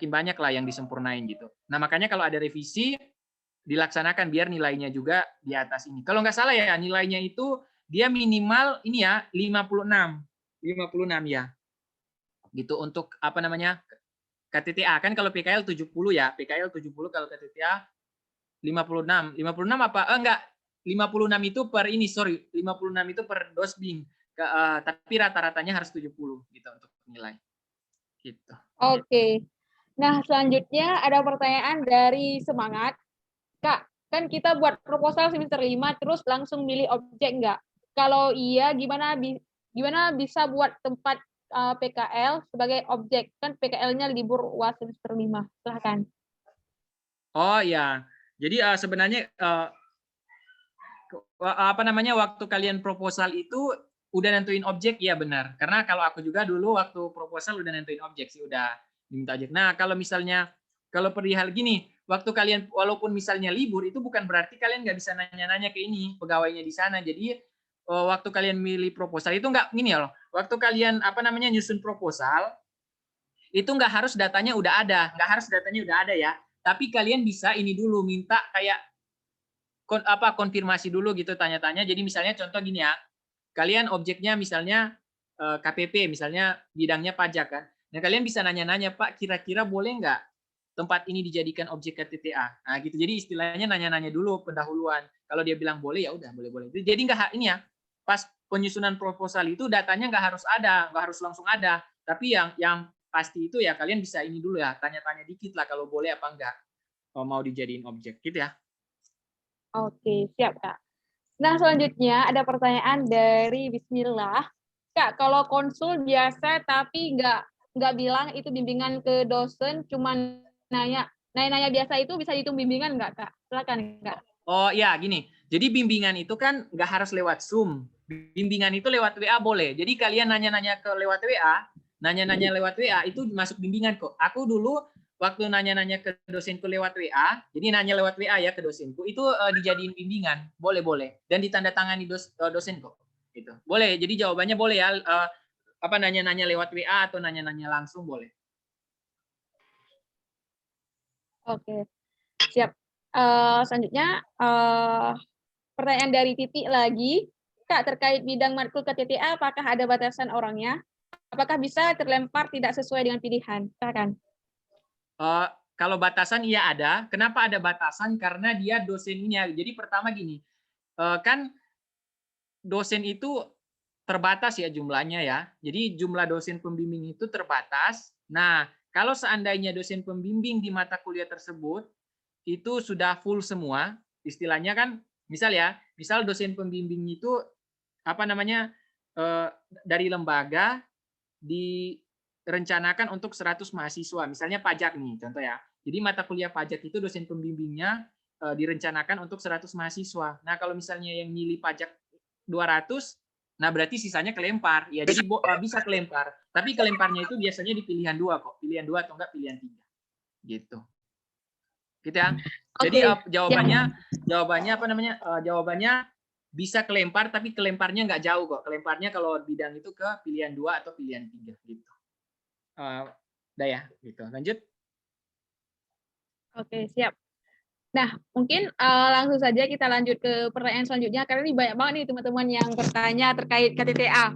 banyak lah yang disempurnain gitu. Nah makanya kalau ada revisi dilaksanakan biar nilainya juga di atas ini. Kalau nggak salah ya nilainya itu dia minimal ini ya 56 ya gitu untuk apa namanya KTTA kan. Kalau PKL 70 ya, PKL 70, kalau KTTA 56 apa enggak, 56 itu per ini, sorry, 56 itu per dosbing, tapi rata-ratanya harus 70 gitu untuk nilai gitu. Oke. Nah, selanjutnya ada pertanyaan dari Semangat. Kak, kan kita buat proposal semester 5 terus langsung milih objek nggak? Kalau iya, gimana bisa buat tempat PKL sebagai objek? Kan PKL-nya libur UAS semester 5. Silahkan. Oh ya, jadi sebenarnya apa namanya waktu kalian proposal itu udah nentuin objek ya, benar. Karena kalau aku juga dulu waktu proposal udah nentuin objek sih, udah diminta objek. Nah kalau misalnya kalau perihal gini, waktu kalian walaupun misalnya libur itu bukan berarti kalian nggak bisa nanya-nanya ke ini pegawainya di sana. Jadi waktu kalian milih proposal itu nggak gini ya loh. Waktu kalian apa namanya nyusun proposal itu nggak harus datanya udah ada, nggak harus datanya udah ada ya. Tapi kalian bisa ini dulu minta kayak konfirmasi dulu gitu, tanya-tanya. Jadi misalnya contoh gini ya, kalian objeknya misalnya KPP, misalnya bidangnya pajak kan. Nah kalian bisa nanya-nanya, Pak kira-kira boleh nggak tempat ini dijadikan objek KTTA? Nah gitu. Jadi istilahnya nanya-nanya dulu pendahuluan. Kalau dia bilang boleh ya udah boleh-boleh. Jadi nggak ini ya, pas penyusunan proposal itu datanya nggak harus ada, nggak harus langsung ada. Tapi yang pasti itu ya kalian bisa ini dulu ya, tanya-tanya dikit lah kalau boleh apa enggak mau dijadiin objek gitu ya. Oke, siap, Kak. Nah, selanjutnya ada pertanyaan dari Bismillah. Kak, kalau konsul biasa tapi nggak bilang itu bimbingan ke dosen, cuman nanya biasa itu bisa dihitung bimbingan nggak, Kak? Silakan, Kak. Oh ya, gini. Jadi bimbingan itu kan nggak harus lewat Zoom. Bimbingan itu lewat WA boleh. Jadi kalian nanya-nanya ke lewat WA, nanya-nanya lewat WA itu masuk bimbingan kok. Aku dulu waktu nanya-nanya ke dosenku lewat WA, jadi nanya lewat WA ya ke dosenku, itu dijadiin bimbingan, boleh-boleh. Dan ditandatangani dosen kok. Gitu. Boleh. Jadi jawabannya boleh ya. Apa nanya-nanya lewat WA atau nanya-nanya langsung boleh. Oke, siap. Selanjutnya pertanyaan dari Titi lagi, Kak, terkait bidang matkul KTTA, apakah ada batasan orangnya? Apakah bisa terlempar tidak sesuai dengan pilihan? Silakan. Kalau batasan iya ada. Kenapa ada batasan? Karena dia dosennya. Jadi pertama gini, kan dosen itu terbatas ya jumlahnya ya. Jadi jumlah dosen pembimbing itu terbatas. Nah, kalau seandainya dosen pembimbing di mata kuliah tersebut itu sudah full semua, istilahnya kan, misal dosen pembimbing itu apa namanya dari lembaga direncanakan untuk 100 mahasiswa, misalnya pajak nih contoh ya. Jadi mata kuliah pajak itu dosen pembimbingnya direncanakan untuk 100 mahasiswa. Nah, kalau misalnya yang milih pajak 200, nah berarti sisanya kelempar. Ya, jadi bisa kelempar. Tapi kelemparnya itu biasanya di pilihan 2 kok. Pilihan 2 atau enggak pilihan 3. Gitu. Gitu ya. Jadi jawabannya apa namanya? Jawabannya bisa kelempar tapi kelemparnya nggak jauh kok. Kelemparnya kalau bidang itu ke pilihan 2 atau pilihan 3 gitu. Udah ya, gitu. Lanjut. Oke, siap. Nah, mungkin langsung saja kita lanjut ke pertanyaan selanjutnya, karena ini banyak banget nih teman-teman yang bertanya terkait KTTA.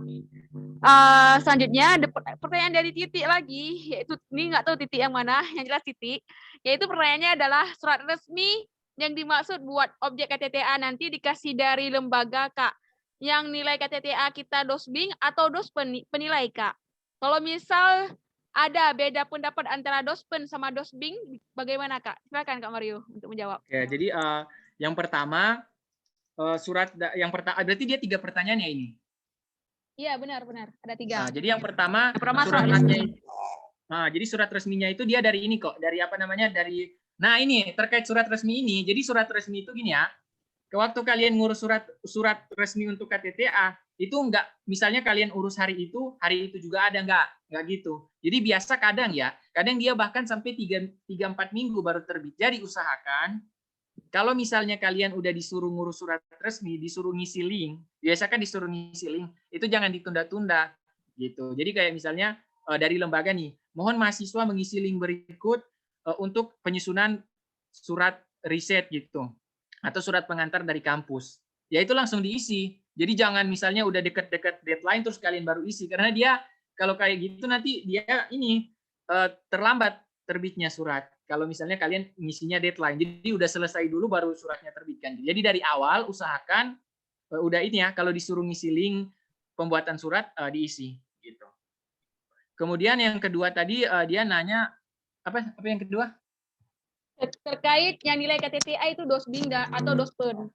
Selanjutnya ada pertanyaan dari Titi lagi, yaitu ini nggak tahu Titi yang mana, yang jelas Titi, yaitu pertanyaannya adalah surat resmi yang dimaksud buat objek KTTA nanti dikasih dari lembaga, Kak, yang nilai KTTA kita dosbing atau dos penilai, Kak. Kalau misal ada beda pendapat antara dospen sama dosbing, bagaimana, Kak? Silakan Kak Mario untuk menjawab. Ya, jadi yang pertama surat yang pertama berarti dia 3 pertanyaan ya ini. Iya, benar, ada 3. Nah, jadi yang pertama surat resmi. Nah, jadi surat resminya itu dia dari ini kok, dari apa namanya? Nah, ini terkait surat resmi ini. Jadi surat resmi itu gini ya. Waktu kalian ngurus surat resmi untuk KTTA, itu enggak misalnya kalian urus hari itu juga ada enggak gitu. Jadi biasa kadang dia bahkan sampai 3-4 minggu baru terbit. Jadi usahakan kalau misalnya kalian udah disuruh ngurus surat resmi, disuruh ngisi link, biasa kan disuruh ngisi link, itu jangan ditunda-tunda gitu. Jadi kayak misalnya dari lembaga nih, mohon mahasiswa mengisi link berikut untuk penyusunan surat riset gitu atau surat pengantar dari kampus. Ya itu langsung diisi. Jadi jangan misalnya udah deket-deket deadline terus kalian baru isi, karena dia kalau kayak gitu nanti dia ini terlambat terbitnya surat. Kalau misalnya kalian ngisinya deadline, jadi udah selesai dulu baru suratnya terbitkan. Jadi dari awal usahakan udah ini ya, kalau disuruh ngisi link pembuatan surat diisi gitu. Kemudian yang kedua tadi dia nanya apa yang kedua? Terkait yang nilai KTTA itu dosbing atau dospen.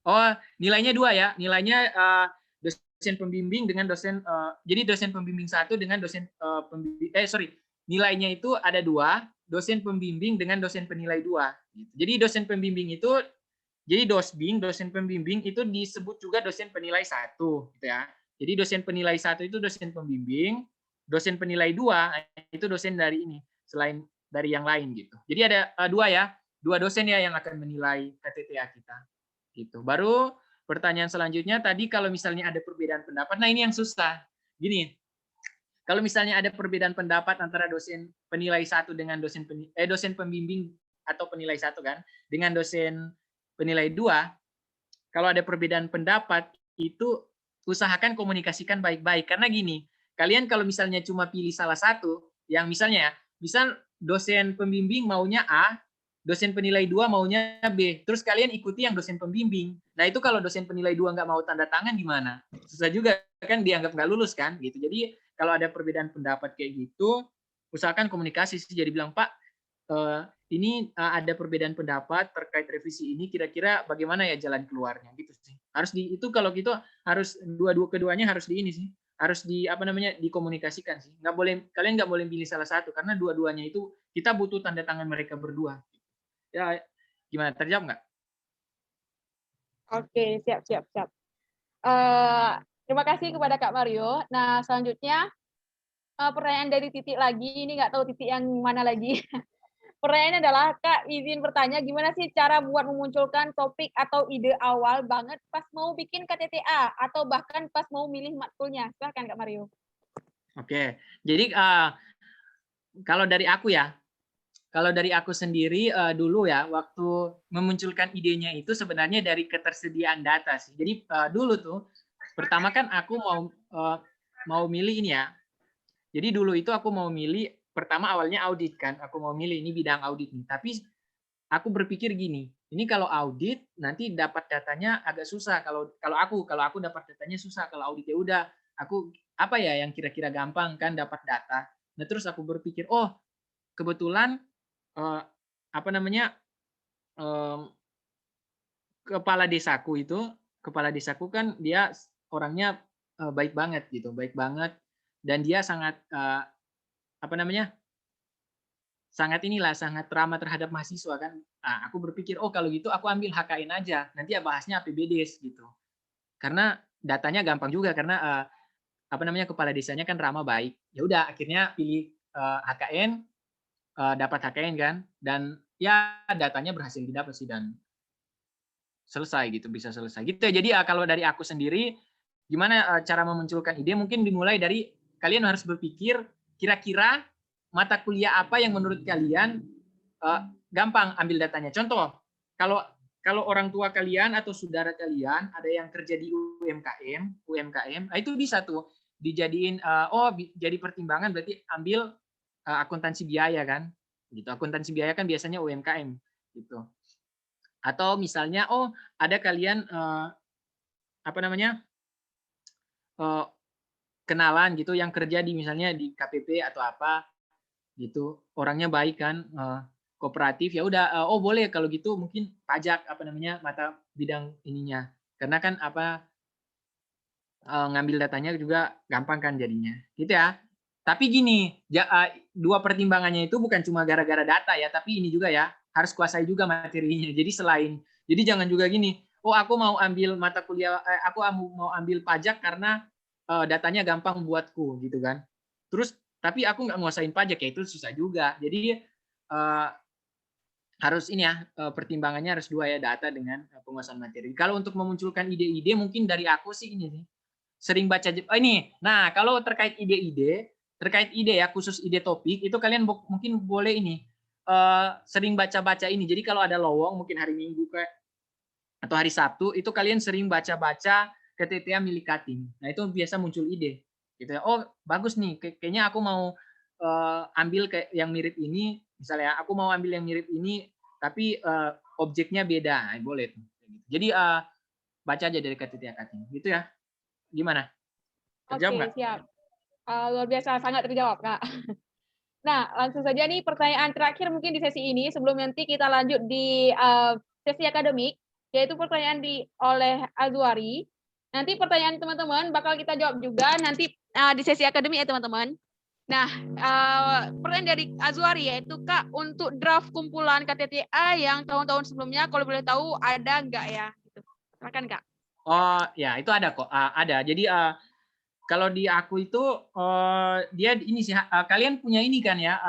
Oh, nilainya 2 ya. Nilainya dosen pembimbing dengan dosen jadi dosen pembimbing 1 dengan dosen pembimbing nilainya itu ada 2, dosen pembimbing dengan dosen penilai 2 gitu. Jadi dosen pembimbing itu jadi dosen pembimbing itu disebut juga dosen penilai 1 gitu ya. Jadi dosen penilai 1 itu dosen pembimbing, dosen penilai 2 itu dosen dari ini, selain dari yang lain gitu. Jadi ada 2 ya, 2 dosen ya yang akan menilai KTTA kita. Gitu. Baru pertanyaan selanjutnya tadi kalau misalnya ada perbedaan pendapat, nah ini yang susah. Gini, kalau misalnya ada perbedaan pendapat antara dosen penilai 1 dengan dosen pembimbing atau penilai 1 kan, dengan dosen penilai 2, kalau ada perbedaan pendapat itu usahakan komunikasikan baik-baik, karena gini, kalian kalau misalnya cuma pilih salah satu, yang misalnya misal dosen pembimbing maunya A, dosen penilai 2 maunya B, terus kalian ikuti yang dosen pembimbing. Nah itu kalau dosen penilai 2 nggak mau tanda tangan gimana? Susah juga kan, dianggap nggak lulus kan gitu. Jadi kalau ada perbedaan pendapat kayak gitu, usahakan komunikasi sih, jadi bilang Pak ini ada perbedaan pendapat terkait revisi ini, kira-kira bagaimana ya jalan keluarnya gitu sih. Harus itu kalau gitu harus keduanya harus di ini sih, harus dikomunikasikan sih. Kalian nggak boleh pilih salah satu karena dua-duanya itu kita butuh tanda tangan mereka berdua. Ya gimana, terjawab nggak? Oke, siap. Terima kasih kepada Kak Mario. Nah, selanjutnya pertanyaan dari Titik lagi. Ini nggak tahu Titik yang mana lagi. Pertanyaannya adalah, Kak, izin bertanya, gimana sih cara buat memunculkan topik atau ide awal banget pas mau bikin KTTA atau bahkan pas mau milih matkulnya? Silakan Kak Mario. Oke, jadi kalau dari aku sendiri dulu ya, waktu memunculkan idenya itu sebenarnya dari ketersediaan data sih. Jadi dulu tuh pertama kan aku mau milih ini ya. Jadi dulu itu aku mau milih pertama awalnya audit kan. Aku mau milih ini bidang audit nih. Tapi aku berpikir gini, ini kalau audit nanti dapat datanya agak susah. Kalau aku dapat datanya susah. Kalau audit ya udah, aku apa ya yang kira-kira gampang kan dapat data. Nah terus aku berpikir, oh kebetulan apa namanya kepala desaku kan dia orangnya baik banget gitu, baik banget dan dia sangat apa namanya sangat ramah terhadap mahasiswa kan. Nah, aku berpikir oh kalau gitu aku ambil HKN aja, nanti ya bahasnya APBDes gitu. Karena datanya gampang juga karena apa namanya kepala desanya kan ramah baik. Ya udah akhirnya pilih HKN, dapat HKN kan dan ya datanya berhasil didapat sih dan selesai gitu, bisa selesai gitu ya. Jadi kalau dari aku sendiri gimana cara memunculkan ide, mungkin dimulai dari kalian harus berpikir kira-kira mata kuliah apa yang menurut kalian gampang ambil datanya. Contoh, kalau orang tua kalian atau saudara kalian ada yang kerja di UMKM, nah itu bisa tuh dijadiin jadi pertimbangan berarti ambil akuntansi biaya kan. Gitu. Akuntansi biaya kan biasanya UMKM gitu. Atau misalnya ada kalian apa namanya kenalan gitu yang kerja di misalnya di KPP atau apa gitu, orangnya baik kan, kooperatif, ya udah boleh kalau gitu mungkin pajak apa namanya mata bidang ininya karena kan apa ngambil datanya juga gampang kan jadinya gitu ya. Tapi gini, dua pertimbangannya itu bukan cuma gara-gara data ya, tapi ini juga ya harus kuasai juga materinya. Jadi jangan juga gini, aku mau ambil mata kuliah, aku mau ambil pajak karena datanya gampang buatku gitu kan. Terus tapi aku nggak nguasain pajak ya itu susah juga. Jadi harus ini ya pertimbangannya harus dua ya, data dengan penguasaan materi. Kalau untuk memunculkan ide-ide mungkin dari aku sih ini nih, sering baca ini. Nah kalau terkait ide ya khusus ide topik itu kalian mungkin boleh ini sering baca-baca ini. Jadi kalau ada lowong mungkin hari Minggu atau hari Sabtu itu kalian sering baca-baca KTTA milik Kating. Nah itu biasa muncul ide gitu ya. Oh bagus nih, kayaknya aku mau ambil kayak yang mirip ini, misalnya aku mau ambil yang mirip ini tapi objeknya beda. Nah, boleh tuh. Jadi baca aja dari KTTA Kating gitu ya. Gimana? Terjawab nggak? Oke, siap. Luar biasa, sangat terjawab, Kak. Nah, langsung saja nih pertanyaan terakhir mungkin di sesi ini sebelum nanti kita lanjut di sesi akademik, yaitu pertanyaan oleh Azwari. Nanti pertanyaan teman-teman bakal kita jawab juga nanti di sesi akademik ya teman-teman. Nah, pertanyaan dari Azwari yaitu Kak, untuk draft kumpulan KTTA yang tahun-tahun sebelumnya, kalau boleh tahu ada nggak ya? Gitu. Silakan Kak. Oh ya itu ada kok, ada. Jadi kalau di aku itu dia ini sih kalian punya ini kan ya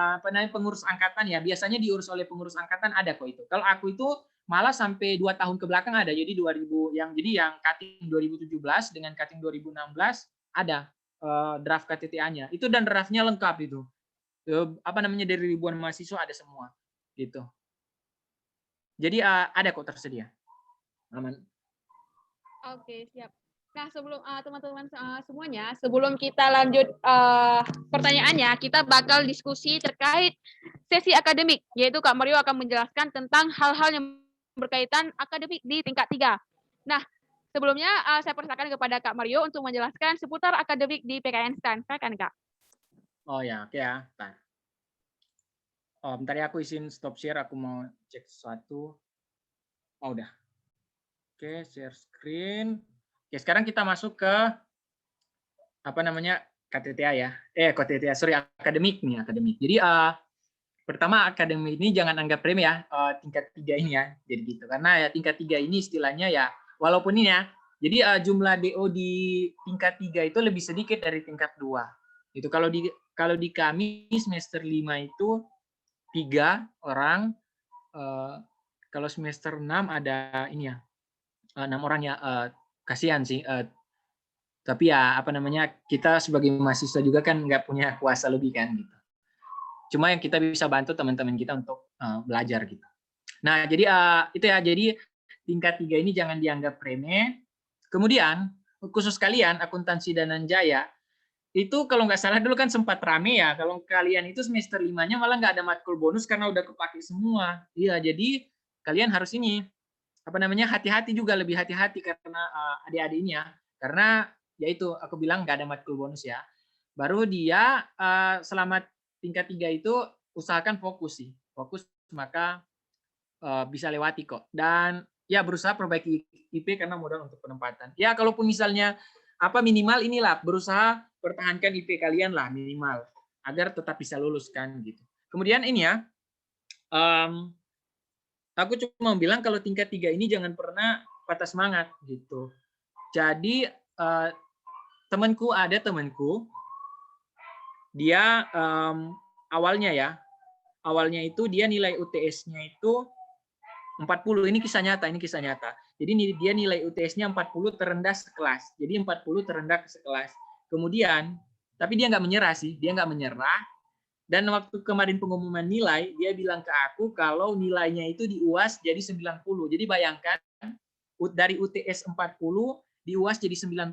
pengurus angkatan ya, biasanya diurus oleh pengurus angkatan ada kok itu. Kalau aku itu malah sampai 2 tahun ke belakang ada. Jadi 2000 yang Kating 2017 dengan Kating 2016 ada draft KTTA-nya. Itu dan draftnya lengkap itu. Apa namanya dari ribuan mahasiswa ada semua gitu. Jadi ada kok tersedia. Aman. Oke, siap. Nah, sebelum teman-teman semuanya, sebelum kita lanjut pertanyaannya, kita bakal diskusi terkait sesi akademik, yaitu Kak Mario akan menjelaskan tentang hal-hal yang berkaitan akademik di tingkat 3. Nah, sebelumnya saya persilakan kepada Kak Mario untuk menjelaskan seputar akademik di PKN STAN. Silakan, Kak. Oh ya, oke ya. Nah. Oh, bentar ya, aku izin stop share, aku mau cek sesuatu. Oh, udah. Oke, share screen. Oke, sekarang kita masuk ke apa namanya KTTA ya. KTTA, sorry, akademik nih, akademik. Jadi pertama akademik ini jangan anggap remeh ya, tingkat 3 ini ya. Jadi gitu. Karena ya tingkat 3 ini istilahnya ya, walaupun ini ya, jadi jumlah DO di tingkat 3 itu lebih sedikit dari tingkat 2. Itu kalau di kami semester 5 itu 3 orang, kalau semester 6 ada ini ya, 6 orang ya, kasihan sih, tapi ya apa namanya, kita sebagai mahasiswa juga kan nggak punya kuasa lebih kan gitu. Cuma yang kita bisa bantu teman-teman kita untuk belajar gitu. Nah, jadi itu ya, jadi tingkat 3 ini jangan dianggap remeh. Kemudian khusus kalian akuntansi Dananjaya itu kalau nggak salah dulu kan sempat rame ya, kalau kalian itu semester 5-nya malah nggak ada matkul bonus karena udah kepake semua. Iya, jadi kalian harus ini apa namanya, hati-hati juga, lebih hati-hati karena adik-adiknya, karena yaitu aku bilang nggak ada matkul bonus ya. Baru dia selama tingkat 3 itu usahakan fokus sih, fokus, maka bisa lewati kok. Dan ya berusaha perbaiki IP karena modal untuk penempatan. Ya kalaupun misalnya apa minimal inilah berusaha pertahankan IP kalian lah minimal agar tetap bisa lulus kan gitu. Kemudian ini ya, aku cuma bilang kalau tingkat 3 ini jangan pernah patah semangat gitu. Jadi temanku dia awalnya itu dia nilai UTS-nya itu 40. Ini kisah nyata. Jadi dia nilai UTS-nya 40 terendah sekelas. Jadi 40 terendah sekelas. Kemudian tapi dia nggak menyerah sih, dia nggak menyerah. Dan waktu kemarin pengumuman nilai, dia bilang ke aku kalau nilainya itu di UAS jadi 90. Jadi bayangkan dari UTS 40 di UAS jadi 90.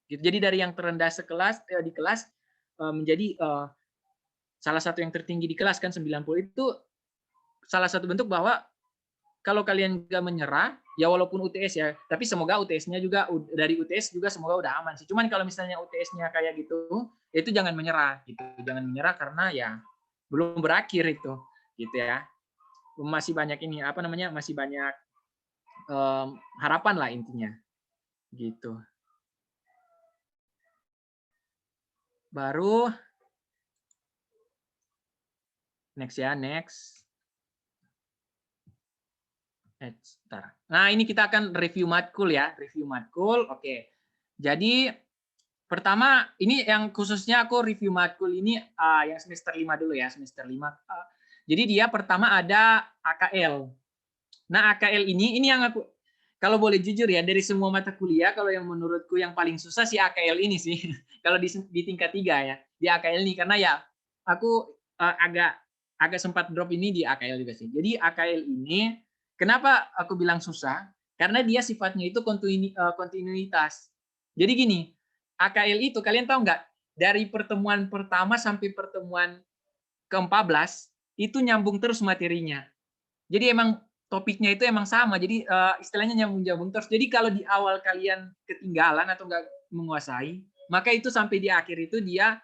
Jadi dari yang terendah sekelas di kelas menjadi salah satu yang tertinggi di kelas kan 90. Itu salah satu bentuk bahwa kalau kalian nggak menyerah, ya walaupun UTS ya, tapi semoga UTS-nya juga dari UTS juga semoga udah aman sih. Cuman kalau misalnya UTS-nya kayak gitu, itu jangan menyerah gitu. Jangan menyerah karena ya belum berakhir itu, gitu ya. Masih banyak ini apa namanya? Masih banyak harapan lah intinya. Gitu. Baru next ya, next. Nah, ini kita akan review matkul ya, review matkul. Oke. Jadi pertama, ini yang khususnya aku review matkul ini yang semester 5 dulu ya, semester 5. Jadi dia pertama ada AKL. Nah, AKL ini yang aku kalau boleh jujur ya, dari semua mata kuliah kalau yang menurutku yang paling susah sih AKL ini sih. Kalau di tingkat 3 ya, di AKL ini karena ya aku agak sempat drop ini di AKL juga sih. Jadi AKL ini kenapa aku bilang susah? Karena dia sifatnya itu kontinuitas. Jadi gini, AKL itu kalian tahu nggak? Dari pertemuan pertama sampai pertemuan ke-14 itu nyambung terus materinya. Jadi emang topiknya itu emang sama. Jadi istilahnya nyambung-nyambung terus. Jadi kalau di awal kalian ketinggalan atau nggak menguasai, maka itu sampai di akhir itu dia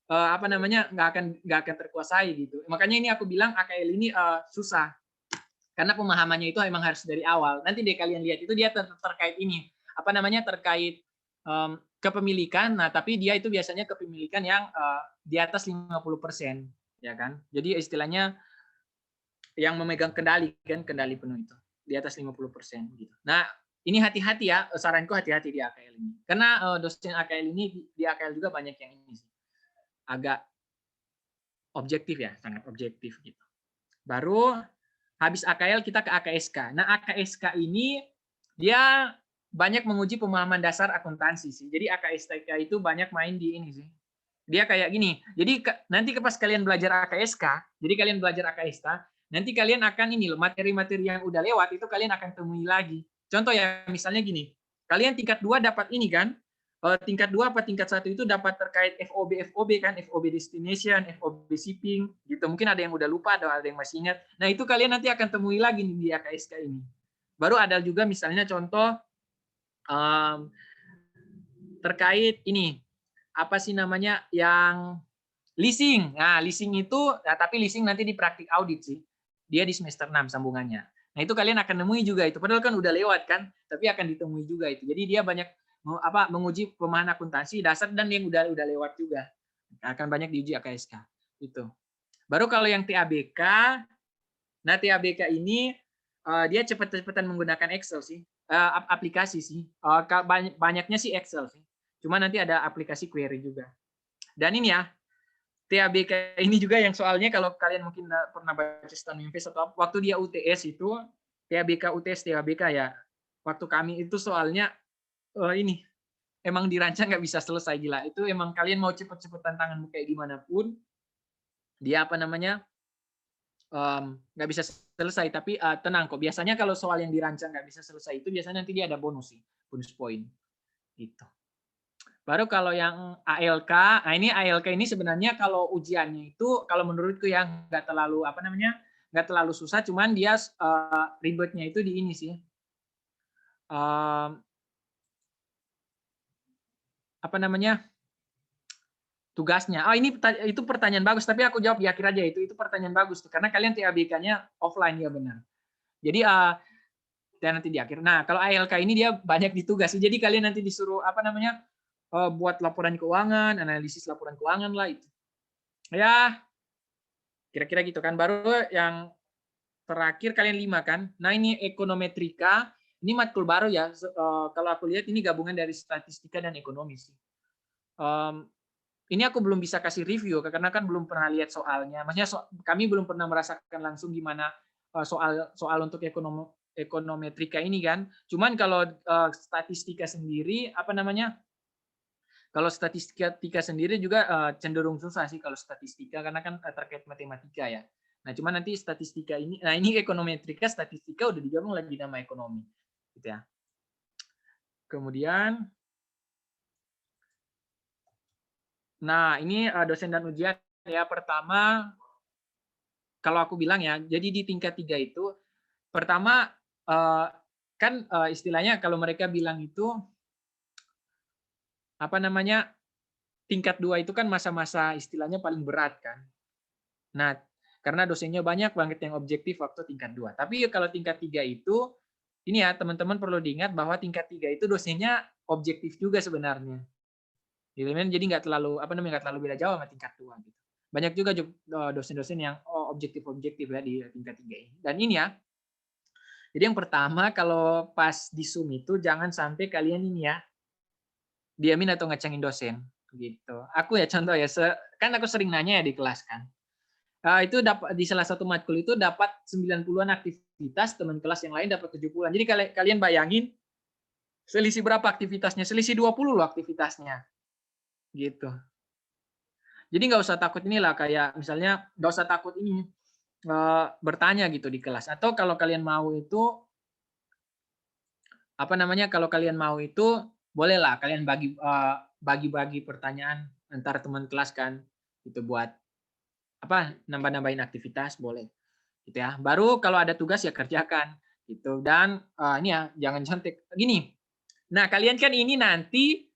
apa namanya nggak akan terkuasai gitu. Makanya ini aku bilang AKL ini susah karena pemahamannya itu emang harus dari awal. Nanti deh kalian lihat itu dia terkait ini apa namanya terkait kepemilikan. Nah tapi dia itu biasanya kepemilikan yang di atas 50%, ya kan. Jadi istilahnya yang memegang kendali kan, kendali penuh itu di atas 50% gitu. Nah ini hati-hati ya, saranku hati-hati di AKL ini karena dosen AKL ini di AKL juga banyak yang ini sih agak objektif ya, sangat objektif gitu. Baru habis AKL kita ke AKSK. Nah, AKSK ini dia banyak menguji pemahaman dasar akuntansi sih. Jadi AKSK itu banyak main di ini sih. Dia kayak gini. Jadi nanti pas kalian belajar AKSK, jadi kalian belajar AKSK, nanti kalian akan ini loh, materi-materi yang udah lewat itu kalian akan temui lagi. Contoh ya, misalnya gini. Kalian tingkat 2 dapat ini kan? Tingkat 2 apa tingkat 1 itu dapat terkait FOB kan, FOB destination, FOB shipping gitu. Mungkin ada yang udah lupa, ada yang masih ingat. Nah, itu kalian nanti akan temui lagi nih di AKSK ini. Baru ada juga misalnya contoh terkait ini apa sih namanya yang Leasing. Nah, leasing itu, nah, tapi leasing nanti di praktik audit sih. Dia di semester 6 sambungannya. Nah, itu kalian akan nemui juga itu. Padahal kan udah lewat kan, tapi akan ditemui juga itu. Jadi dia banyak menguji pemahaman akuntansi dasar dan yang udah lewat juga. Akan banyak diuji AKSK. Itu. Baru kalau yang TABK, nah TABK ini dia cepat-cepatan menggunakan Excel sih. Aplikasi sih. Banyaknya sih Excel sih. Cuma nanti ada aplikasi query juga. Dan ini ya, TABK ini juga yang soalnya kalau kalian mungkin pernah baca Stan Invest atau waktu dia UTS itu TABK UTS TABK ya. Waktu kami itu soalnya ini emang dirancang nggak bisa selesai gila. Itu emang kalian mau cepet-cepetan tanganmu kayak gimana pun dia apa namanya nggak bisa selesai. Tapi tenang kok. Biasanya kalau soal yang dirancang nggak bisa selesai itu biasanya nanti dia ada bonus sih, bonus poin gitu. Baru kalau yang ALK, nah ini ALK ini sebenarnya kalau ujiannya itu kalau menurutku yang nggak terlalu apa namanya nggak terlalu susah, cuman dia ribetnya itu di ini sih apa namanya tugasnya. Oh ini itu pertanyaan bagus, tapi aku jawab di akhir aja itu pertanyaan bagus tuh karena kalian TABK-nya offline ya benar. Jadi dan nanti di akhir. Nah kalau ALK ini dia banyak ditugas, jadi kalian nanti disuruh apa namanya buat laporan keuangan, analisis laporan keuangan lah itu. Ya, kira-kira gitu kan. Baru yang terakhir kalian 5 kan. Nah, ini ekonometrika. Ini matkul baru ya. Kalau aku lihat ini gabungan dari statistika dan ekonomi sih. Ini aku belum bisa kasih review karena kan belum pernah lihat soalnya. Maksudnya kami belum pernah merasakan langsung gimana soal untuk ekonometrika ini kan. Cuman kalau statistika sendiri apa namanya? Kalau statistika sendiri juga cenderung susah sih kalau statistika karena kan terkait matematika ya. Nah, cuma nanti statistika ini, nah ini ekonometrika, statistika udah digabung lagi nama ekonomi, gitu ya. Kemudian, nah ini dosen dan ujian ya. Pertama, kalau aku bilang ya, jadi di tingkat 3 itu, pertama kan istilahnya kalau mereka bilang itu apa namanya tingkat 2 itu kan masa-masa istilahnya paling berat kan. Nah, karena dosennya banyak banget yang objektif waktu tingkat 2. Tapi kalau tingkat 3 itu, ini ya teman-teman perlu diingat bahwa tingkat 3 itu dosennya objektif juga sebenarnya. Jadi nggak terlalu apa namanya nggak terlalu beda jauh sama tingkat 2 gitu. Banyak juga dosen-dosen yang objektif-objektif ya di tingkat 3 ini. Dan ini ya. Jadi yang pertama kalau pas di Zoom itu jangan sampai kalian ini ya diamin atau ngecengin dosen gitu. Aku ya contoh ya, kan aku sering nanya ya di kelas kan. Itu dapat di salah satu matkul itu dapat 90-an aktivitas, teman kelas yang lain dapat 70-an. Jadi kalian bayangin selisih berapa aktivitasnya? Selisih 20 loh aktivitasnya. Gitu. Jadi nggak usah takut inilah kayak misalnya nggak usah takut ini bertanya gitu di kelas. Atau kalau kalian mau itu apa namanya? Kalau kalian mau itu bolehlah kalian bagi-bagi pertanyaan antar teman kelas kan. Itu buat apa? Nambah-nambahin aktivitas boleh. Gitu ya. Baru kalau ada tugas ya kerjakan gitu. Dan ini ya jangan cantik gini. Nah, kalian kan ini nanti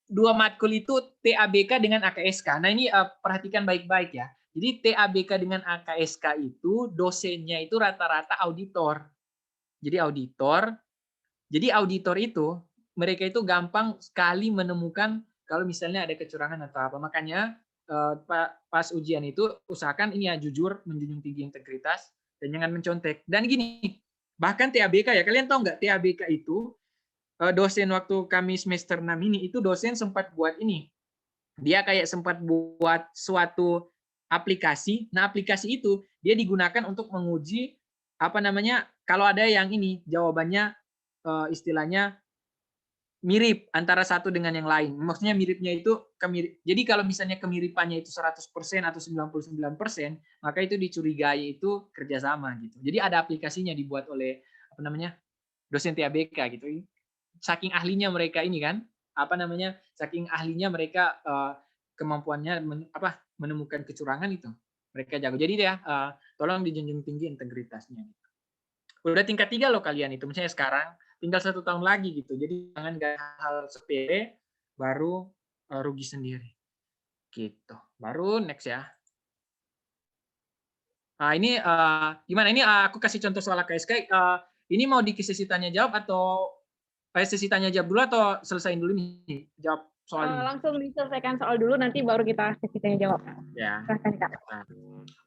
dua matkul itu TABK dengan AKSK. Nah, ini perhatikan baik-baik ya. Jadi TABK dengan AKSK itu dosennya itu rata-rata auditor. Jadi auditor itu mereka itu gampang sekali menemukan kalau misalnya ada kecurangan atau apa. Makanya pas ujian itu usahakan ini ya jujur, menjunjung tinggi integritas dan jangan mencontek. Dan gini, bahkan TABK ya, kalian tahu nggak TABK itu dosen waktu kami semester 6 ini itu dosen sempat buat ini. Dia kayak sempat buat suatu aplikasi. Nah, aplikasi itu dia digunakan untuk menguji apa namanya kalau ada yang ini jawabannya istilahnya mirip antara satu dengan yang lain. Maksudnya miripnya itu jadi kalau misalnya kemiripannya itu 100% atau 99%, maka itu dicurigai itu kerjasama gitu. Jadi ada aplikasinya dibuat oleh apa namanya dosen TABK gitu. Saking ahlinya mereka ini kan, apa namanya? Saking ahlinya mereka kemampuannya menemukan kecurangan itu. Mereka jago. Jadi ya tolong dijunjung tinggi integritasnya. Udah tingkat 3 loh kalian itu. Misalnya sekarang tinggal 1 tahun lagi gitu. Jadi jangan gak hal sepele baru rugi sendiri. Gitu. Baru next ya. Nah, ini gimana ini aku kasih contoh soal AKSK. Ini mau di sesi tanya jawab atau sesi tanya jawab dulu atau selesaiin dulu nih jawab soal ini? Langsung diselesaikan soal dulu, nanti baru kita sesi tanya jawab. Ya. Silahkan, Kak. Nah,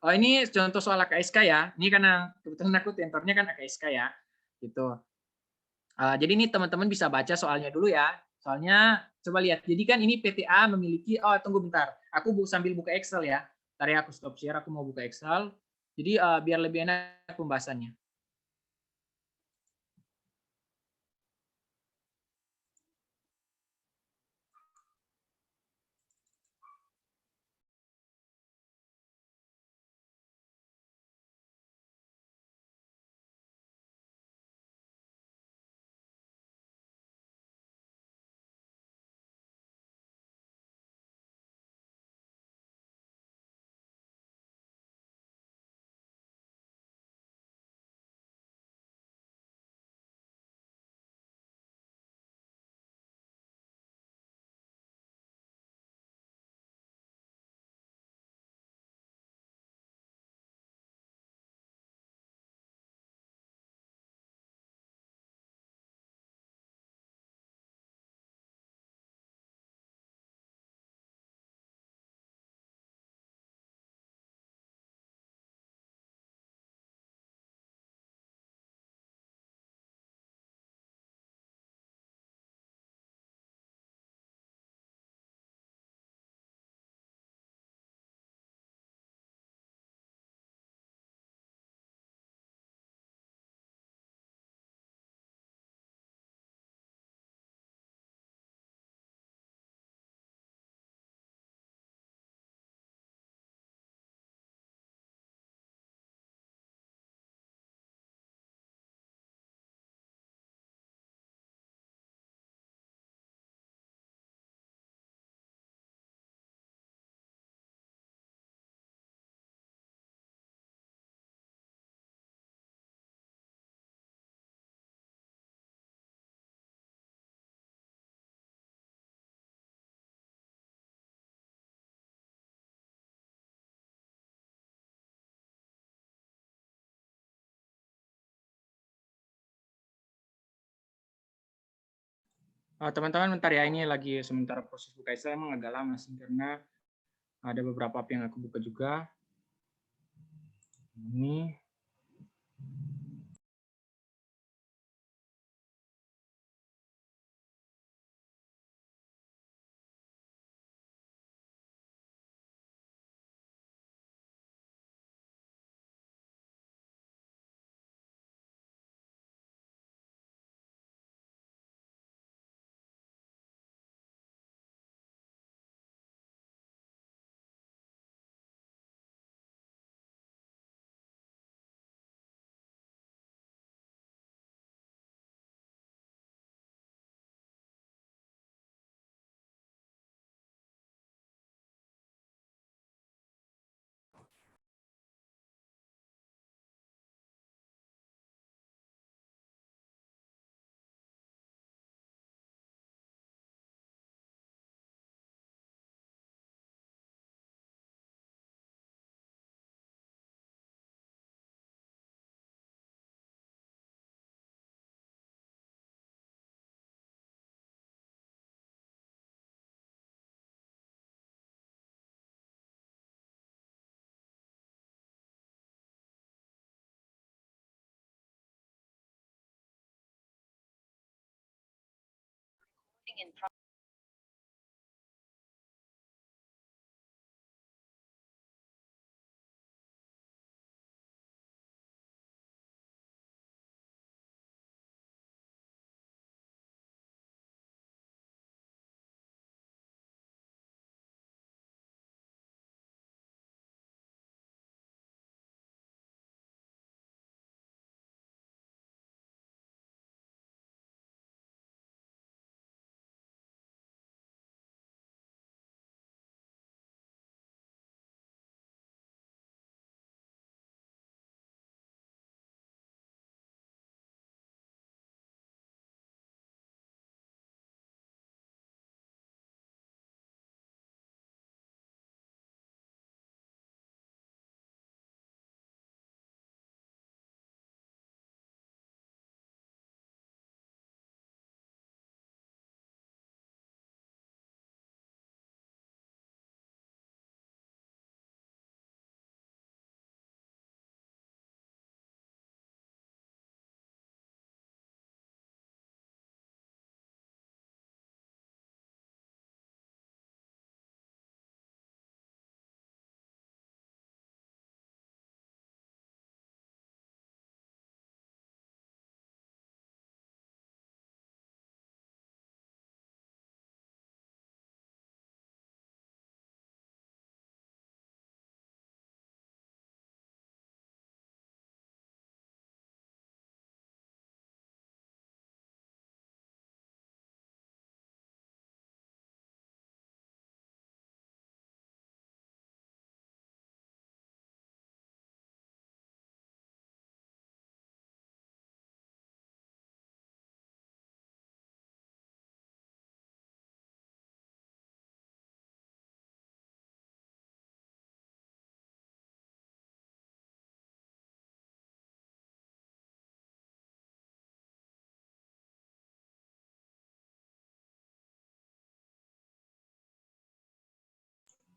oh ini contoh soal AKSK ya. Ini karena kebetulan aku tentornya kan AKSK ya. Gitu. Jadi ini teman-teman bisa baca soalnya dulu ya. Soalnya coba lihat. Jadi kan ini PTA memiliki, oh tunggu bentar. Aku sambil buka Excel ya. Ntar ya aku stop share, aku mau buka Excel. Jadi biar lebih enak pembahasannya. Teman-teman bentar ya, ini lagi sementara proses buka Excel emang agak lama sih karena ada beberapa app yang aku buka juga. Ini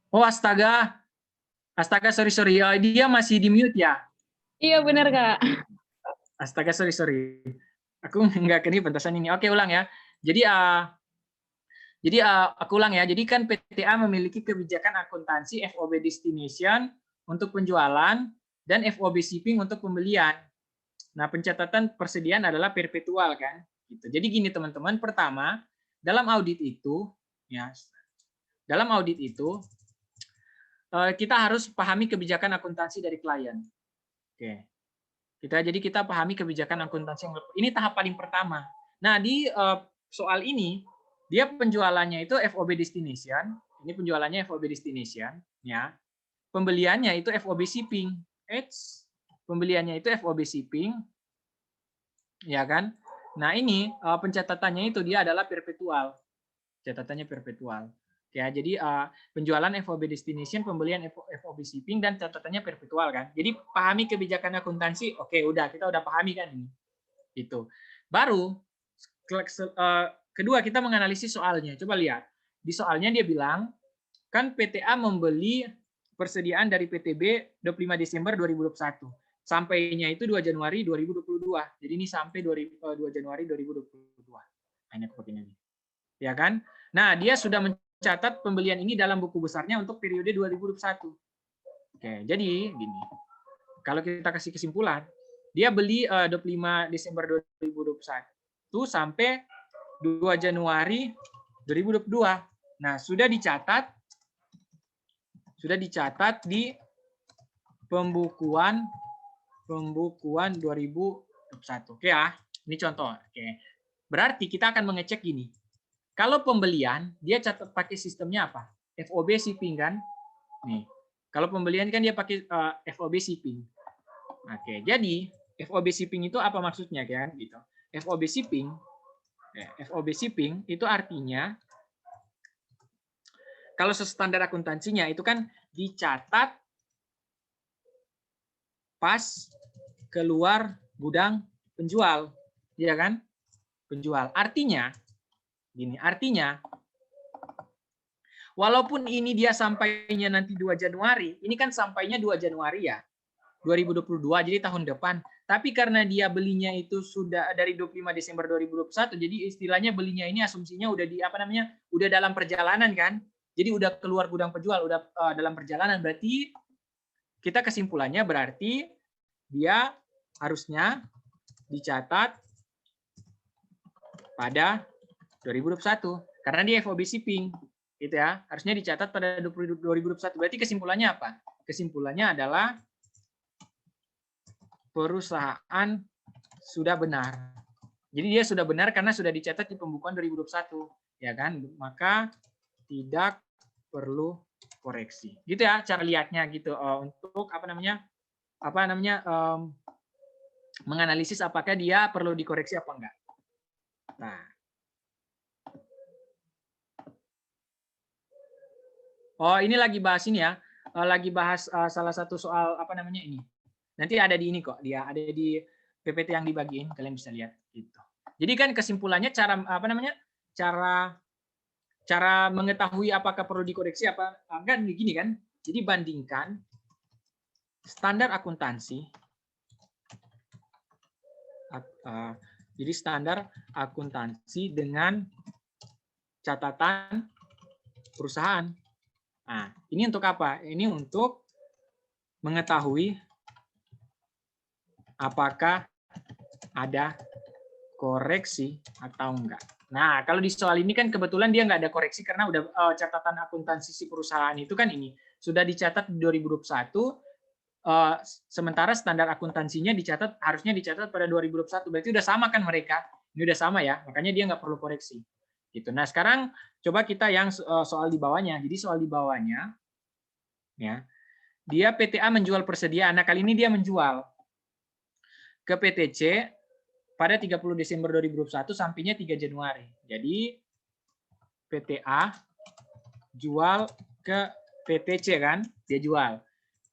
Oh, astaga. Astaga, sorry. Dia masih di mute ya? Iya benar Kak. Astaga, sorry. Aku nggak kini pentasan ini. Oke, ulang ya. Jadi, aku ulang ya. Jadi kan PTA memiliki kebijakan akuntansi FOB destination untuk penjualan dan FOB shipping untuk pembelian. Nah, pencatatan persediaan adalah perpetual kan. Gitu. Jadi gini teman-teman, pertama dalam audit itu kita harus pahami kebijakan akuntansi dari klien. Oke. Kita pahami kebijakan akuntansi yang ini tahap paling pertama. Nah, di soal ini dia penjualannya itu FOB destination, ini penjualannya FOB destination, ya. Pembeliannya itu FOB shipping. Pembeliannya itu FOB shipping, ya kan? Nah, ini pencatatannya itu dia adalah perpetual. Catatannya perpetual. Ya, jadi penjualan FOB destination, pembelian FOB shipping, dan catatannya perpetual kan. Jadi pahami kebijakan akuntansi, oke kita udah pahami kan ini. Itu. Baru kedua kita menganalisis soalnya. Coba lihat. Di soalnya dia bilang kan PTA membeli persediaan dari PTB 25 Desember 2021. Sampainya itu 2 Januari 2022. Jadi ini sampai 2 Januari 2022. Hanya seperti ini. Ya kan? Nah, dia sudah mencatat pembelian ini dalam buku besarnya untuk periode 2021. Oke, jadi gini. Kalau kita kasih kesimpulan, dia beli 25 Desember 2021 sampai 2 Januari 2022. Nah, sudah dicatat di pembukuan 2021. Oke ya, ini contoh. Oke. Berarti kita akan mengecek gini. Kalau pembelian, dia catat pakai sistemnya apa? FOB shipping kan? Nih. Kalau pembelian kan dia pakai FOB shipping. Oke, jadi FOB shipping itu apa maksudnya kan? Gitu. FOB shipping itu artinya kalau standar akuntansinya itu kan dicatat pas keluar gudang penjual, ya kan? Penjual. Artinya walaupun ini dia sampainya nanti 2 Januari, ini kan sampainya 2 Januari ya, 2022, jadi tahun depan. Tapi karena dia belinya itu sudah dari 25 Desember 2021, jadi istilahnya belinya ini asumsinya udah udah dalam perjalanan kan. Jadi udah keluar gudang penjual, udah dalam perjalanan. Berarti kita kesimpulannya berarti dia harusnya dicatat pada 2021 karena dia FOB shipping gitu ya, harusnya dicatat pada 2021. Berarti kesimpulannya apa? Kesimpulannya adalah perusahaan sudah benar. Jadi dia sudah benar karena sudah dicatat di pembukuan 2021, ya kan? Maka tidak perlu koreksi. Gitu ya cara lihatnya gitu untuk menganalisis apakah dia perlu dikoreksi apa enggak. Nah, ini lagi bahas ini ya, lagi bahas salah satu soal ini. Nanti ada di ini kok, dia ada di PPT yang dibagiin, kalian bisa lihat gitu. Jadi kan kesimpulannya cara mengetahui apakah perlu dikoreksi apa enggak begini kan. Jadi bandingkan standar akuntansi. Jadi standar akuntansi dengan catatan perusahaan. Nah, ini untuk apa? Ini untuk mengetahui apakah ada koreksi atau enggak. Nah, kalau di soal ini kan kebetulan dia nggak ada koreksi karena udah catatan akuntansi si perusahaan itu kan ini sudah dicatat di 2021, sementara standar akuntansinya harusnya dicatat pada 2021. Berarti udah sama kan mereka? Ini udah sama ya, makanya dia nggak perlu koreksi. Gitu. Nah, sekarang coba kita yang soal di bawahnya. Jadi soal di bawahnya, ya, dia PTA menjual persediaan. Nah, kali ini dia menjual ke PTC pada 30 Desember 2021 sampainya 3 Januari. Jadi PTA jual ke PTC kan, dia jual.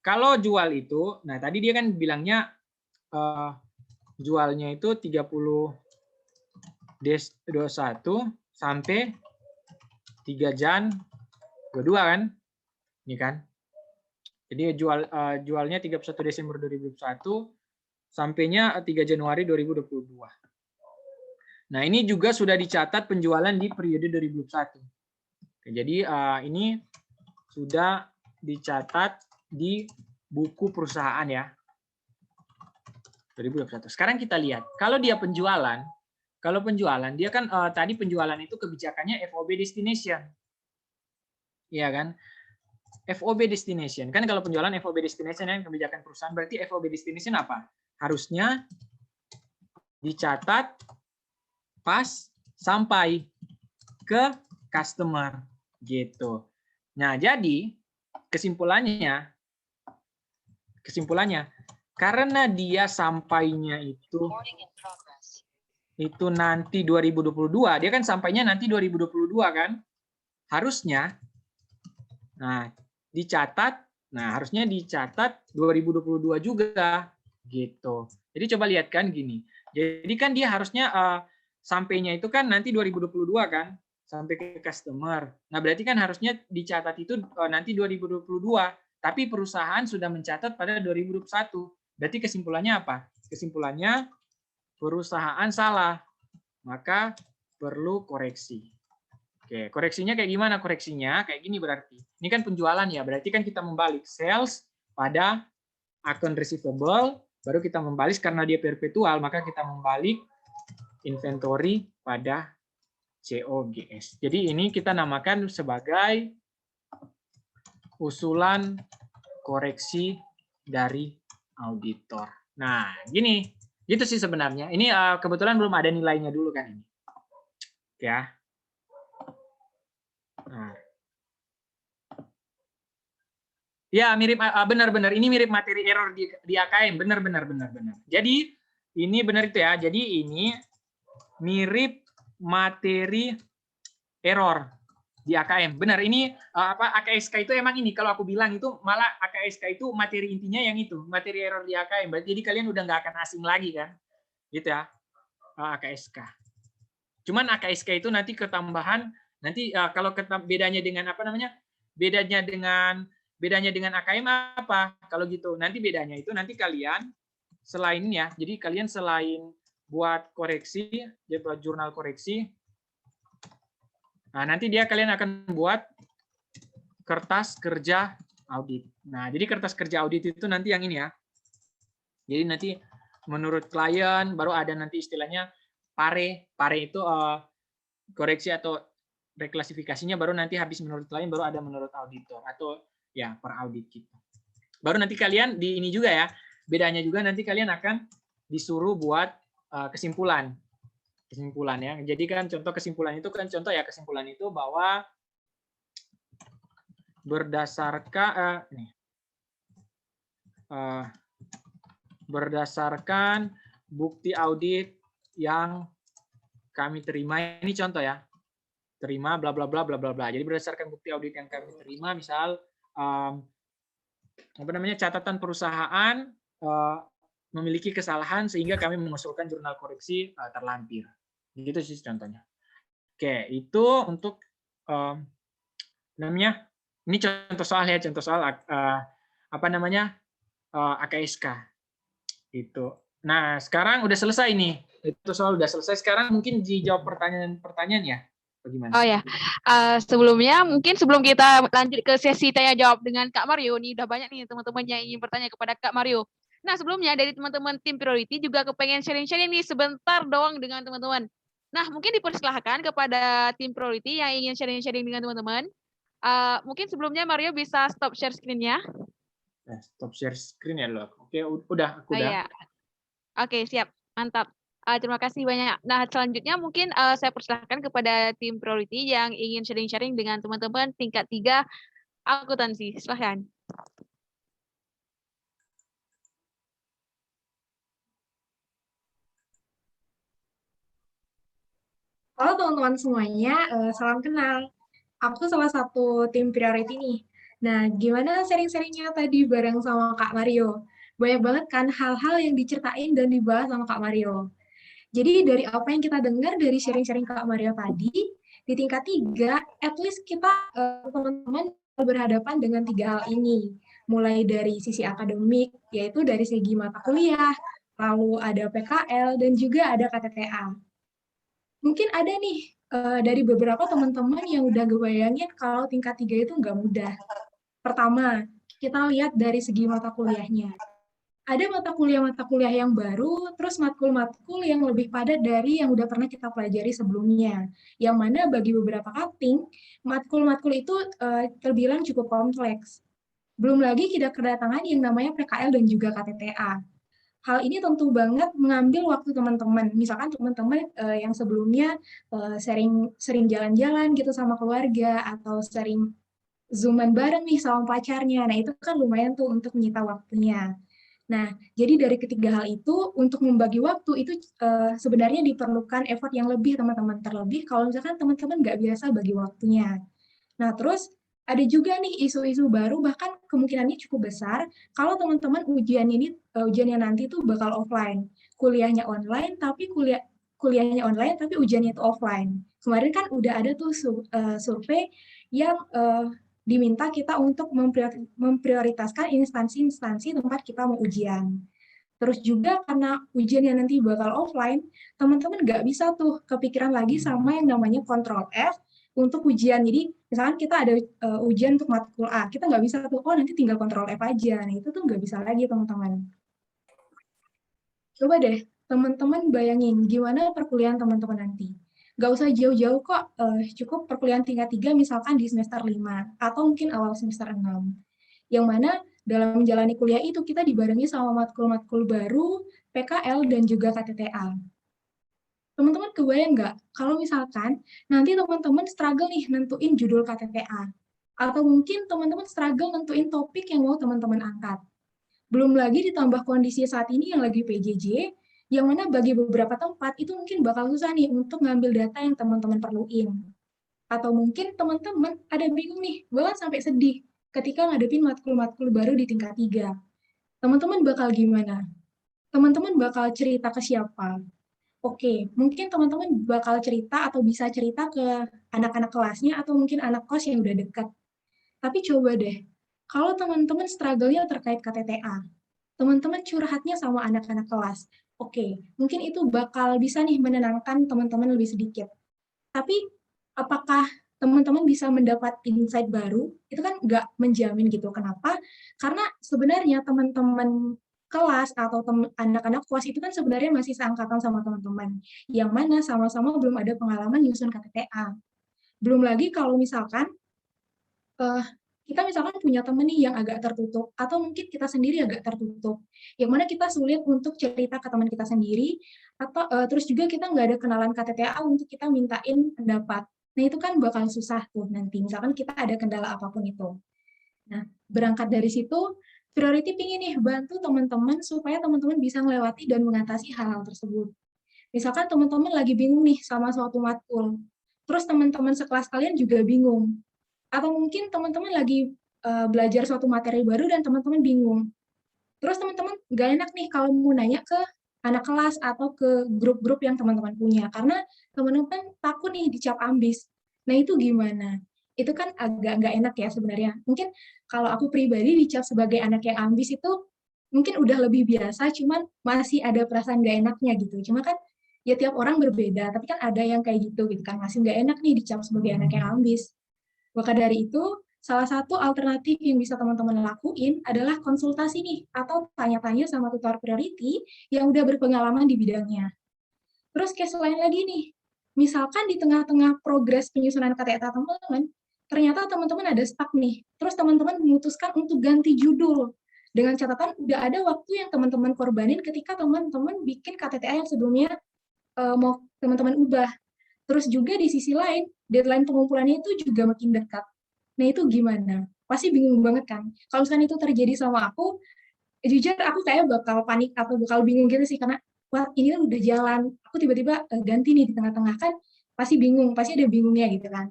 Kalau jual itu, nah tadi dia kan bilangnya jualnya itu 30 Des 21 sampai 3 Jan 22 kan. Ini kan. Jadi jualnya 31 Desember 2021, sampainya 3 Januari 2022. Nah, ini juga sudah dicatat penjualan di periode 2021. Oke, jadi ini sudah dicatat di buku perusahaan ya. 2021. Sekarang kita lihat, kalau dia penjualan, dia kan tadi penjualan itu kebijakannya FOB destination. Iya kan? FOB destination. Kan kalau penjualan FOB destination yang kebijakan perusahaan, berarti FOB destination apa? Harusnya dicatat pas sampai ke customer gitu. Nah, jadi kesimpulannya karena dia sampainya itu nanti 2022, dia kan sampainya nanti 2022 kan? Harusnya harusnya dicatat 2022 juga gitu. Jadi coba lihat kan gini. Jadi kan dia harusnya sampainya itu kan nanti 2022 kan, sampai ke customer. Nah, berarti kan harusnya dicatat itu nanti 2022, tapi perusahaan sudah mencatat pada 2021. Berarti kesimpulannya apa? Kesimpulannya perusahaan salah, maka perlu koreksi. Oke, koreksinya kayak gimana? Koreksinya kayak gini berarti. Ini kan penjualan ya, berarti kan kita membalik sales pada account receivable, baru kita membalik karena dia perpetual, maka kita membalik inventory pada COGS. Jadi ini kita namakan sebagai usulan koreksi dari auditor. Nah, gini, gitu sih sebenarnya. Ini kebetulan belum ada nilainya dulu kan ini. Ya. Nah. Ya, mirip benar-benar ini mirip materi error di AKM, benar. Jadi ini benar itu ya. Jadi ini mirip materi error di AKM. Benar, ini AKSK itu emang ini kalau aku bilang itu malah AKSK itu materi intinya yang itu, materi error di AKM. Jadi kalian udah nggak akan asing lagi kan. Gitu ya. AKSK. Cuman AKSK itu nanti ketambahan nanti kalau bedanya dengan apa namanya? Bedanya dengan AKM apa? Kalau gitu, nanti bedanya itu nanti kalian selain ya. Jadi kalian selain buat koreksi, buat jurnal koreksi. Nah, nanti kalian akan buat kertas kerja audit. Nah, jadi kertas kerja audit itu nanti yang ini ya. Jadi nanti menurut klien baru ada nanti istilahnya pare. Pare itu koreksi atau reklasifikasinya baru nanti habis menurut klien baru ada menurut auditor atau ya per audit kita. Baru nanti kalian di ini juga ya. Bedanya juga nanti kalian akan disuruh buat kesimpulan ya. Jadi kan contoh kesimpulan itu kan contoh ya kesimpulan itu bahwa berdasarkan bukti audit yang kami terima, ini contoh ya, terima bla bla bla bla bla bla. Jadi berdasarkan bukti audit yang kami terima, misal catatan perusahaan memiliki kesalahan sehingga kami mengusulkan jurnal koreksi terlampir. Gitu sih contohnya. Oke, itu untuk ini contoh soal ya, AKSK. Itu. Nah, sekarang udah selesai nih. Itu soal udah selesai. Sekarang mungkin dijawab pertanyaan ya. Bagaimana? Oh ya, sebelumnya mungkin sebelum kita lanjut ke sesi tanya jawab dengan Kak Mario, nih udah banyak nih teman-teman yang ingin bertanya kepada Kak Mario. Nah, sebelumnya dari teman-teman tim Priority juga kepengen sharing-sharing nih sebentar doang dengan teman-teman. Nah, mungkin dipersilahkan kepada tim Priority yang ingin sharing-sharing dengan teman-teman. Mungkin sebelumnya Mario bisa stop share screen-nya. Stop share screen ya lo. Oke, udah aku udah. Iya. Oke, siap. Mantap. Terima kasih banyak. Nah, selanjutnya mungkin saya persilahkan kepada tim Priority yang ingin sharing-sharing dengan teman-teman tingkat 3 akuntansi. Silahkan. Halo teman-teman semuanya, salam kenal. Aku salah satu tim Priority nih. Nah, gimana sharing-sharingnya tadi bareng sama Kak Mario? Banyak banget kan hal-hal yang diceritain dan dibahas sama Kak Mario. Jadi dari apa yang kita dengar dari sharing-sharing Kak Mario tadi, di tingkat 3, at least kita teman-teman berhadapan dengan 3 hal ini, mulai dari sisi akademik, yaitu dari segi mata kuliah, lalu ada PKL, dan juga ada KTTA. Mungkin ada nih dari beberapa teman-teman yang udah ngebayangin kalau tingkat 3 itu nggak mudah. Pertama, kita lihat dari segi mata kuliahnya. Ada mata kuliah yang baru, terus matkul-matkul yang lebih padat dari yang udah pernah kita pelajari sebelumnya. Yang mana bagi beberapa cutting, matkul-matkul itu terbilang cukup kompleks. Belum lagi kita kedatangan yang namanya PKL dan juga KTTA. Hal ini tentu banget mengambil waktu teman-teman. Misalkan teman-teman yang sebelumnya sering jalan-jalan gitu sama keluarga atau sering Zoom-an bareng nih sama pacarnya. Nah, itu kan lumayan tuh untuk menyita waktunya. Nah, jadi dari ketiga hal itu, untuk membagi waktu itu sebenarnya diperlukan effort yang lebih teman-teman. Terlebih kalau misalkan teman-teman nggak biasa bagi waktunya. Nah, terus ada juga nih isu-isu baru, bahkan kemungkinannya cukup besar, kalau teman-teman ujiannya nanti tuh bakal offline. Kuliahnya online, tapi kuliahnya online, tapi ujiannya itu offline. Kemarin kan udah ada tuh survei yang diminta kita untuk memprioritaskan instansi-instansi tempat kita mau ujian. Terus juga karena ujiannya nanti bakal offline, teman-teman nggak bisa tuh kepikiran lagi sama yang namanya Control F untuk ujian. Jadi misalkan kita ada ujian untuk matkul A, kita nggak bisa tuh, oh nanti tinggal Control F aja. Nah itu tuh nggak bisa lagi teman-teman. Coba deh teman-teman bayangin gimana perkuliahan teman-teman nanti. Nggak usah jauh-jauh kok, cukup perkuliahan tingkat 3 misalkan di semester 5 atau mungkin awal semester 6. Yang mana dalam menjalani kuliah itu kita dibarengi sama matkul-matkul baru, PKL, dan juga KTTA. Teman-teman kebayang nggak kalau misalkan nanti teman-teman struggle nih nentuin judul KTTA, atau mungkin teman-teman struggle nentuin topik yang mau teman-teman angkat. Belum lagi ditambah kondisi saat ini yang lagi PJJ, yang mana bagi beberapa tempat itu mungkin bakal susah nih untuk ngambil data yang teman-teman perluin. Atau mungkin teman-teman ada bingung nih, bahkan sampai sedih ketika ngadepin matkul-matkul baru di tingkat 3. Teman-teman bakal gimana? Teman-teman bakal cerita ke siapa? Oke, mungkin teman-teman bakal cerita atau bisa cerita ke anak-anak kelasnya atau mungkin anak kos yang udah dekat. Tapi coba deh, kalau teman-teman struggle-nya terkait KTTA, teman-teman curhatnya sama anak-anak kelas. Oke, mungkin itu bakal bisa nih menenangkan teman-teman lebih sedikit. Tapi apakah teman-teman bisa mendapat insight baru? Itu kan nggak menjamin gitu. Kenapa? Karena sebenarnya teman-teman kelas atau anak-anak kelas itu kan sebenarnya masih seangkatan sama teman-teman. Yang mana sama-sama belum ada pengalaman nyusun KTTA. Belum lagi kalau misalkan kita misalkan punya temen nih yang agak tertutup, atau mungkin kita sendiri agak tertutup, yang mana kita sulit untuk cerita ke teman kita sendiri, atau terus juga kita nggak ada kenalan KTTA untuk kita mintain pendapat. Nah itu kan bakal susah tuh nanti, misalkan kita ada kendala apapun itu. Nah berangkat dari situ, Priority pingin nih bantu teman-teman supaya teman-teman bisa melewati dan mengatasi hal-hal tersebut. Misalkan teman-teman lagi bingung nih sama suatu matkul, terus teman-teman sekelas kalian juga bingung, atau mungkin teman-teman lagi belajar suatu materi baru dan teman-teman bingung. Terus teman-teman nggak enak nih kalau mau nanya ke anak kelas atau ke grup-grup yang teman-teman punya, karena teman-teman takut nih dicap ambis. Nah itu gimana? Itu kan agak nggak enak ya sebenarnya. Mungkin kalau aku pribadi dicap sebagai anak yang ambis itu mungkin udah lebih biasa, cuman masih ada perasaan nggak enaknya gitu. Cuma kan ya tiap orang berbeda, tapi kan ada yang kayak gitu kan, masih nggak enak nih dicap sebagai anak yang ambis. Maka dari itu, salah satu alternatif yang bisa teman-teman lakuin adalah konsultasi nih, atau tanya-tanya sama tutor priority yang udah berpengalaman di bidangnya. Terus case lain lagi nih, misalkan di tengah-tengah progres penyusunan KTTA teman-teman, ternyata teman-teman ada stuck nih, terus teman-teman memutuskan untuk ganti judul, dengan catatan udah ada waktu yang teman-teman korbanin ketika teman-teman bikin KTTA yang sebelumnya mau teman-teman ubah. Terus juga di sisi lain, deadline pengumpulannya itu juga makin dekat. Nah itu gimana? Pasti bingung banget kan? Kalau misalkan itu terjadi sama aku, jujur aku kayak bakal panik atau bakal bingung gitu sih, karena wah ini kan udah jalan, aku tiba-tiba ganti nih di tengah-tengah kan, pasti bingung, pasti ada bingungnya gitu kan.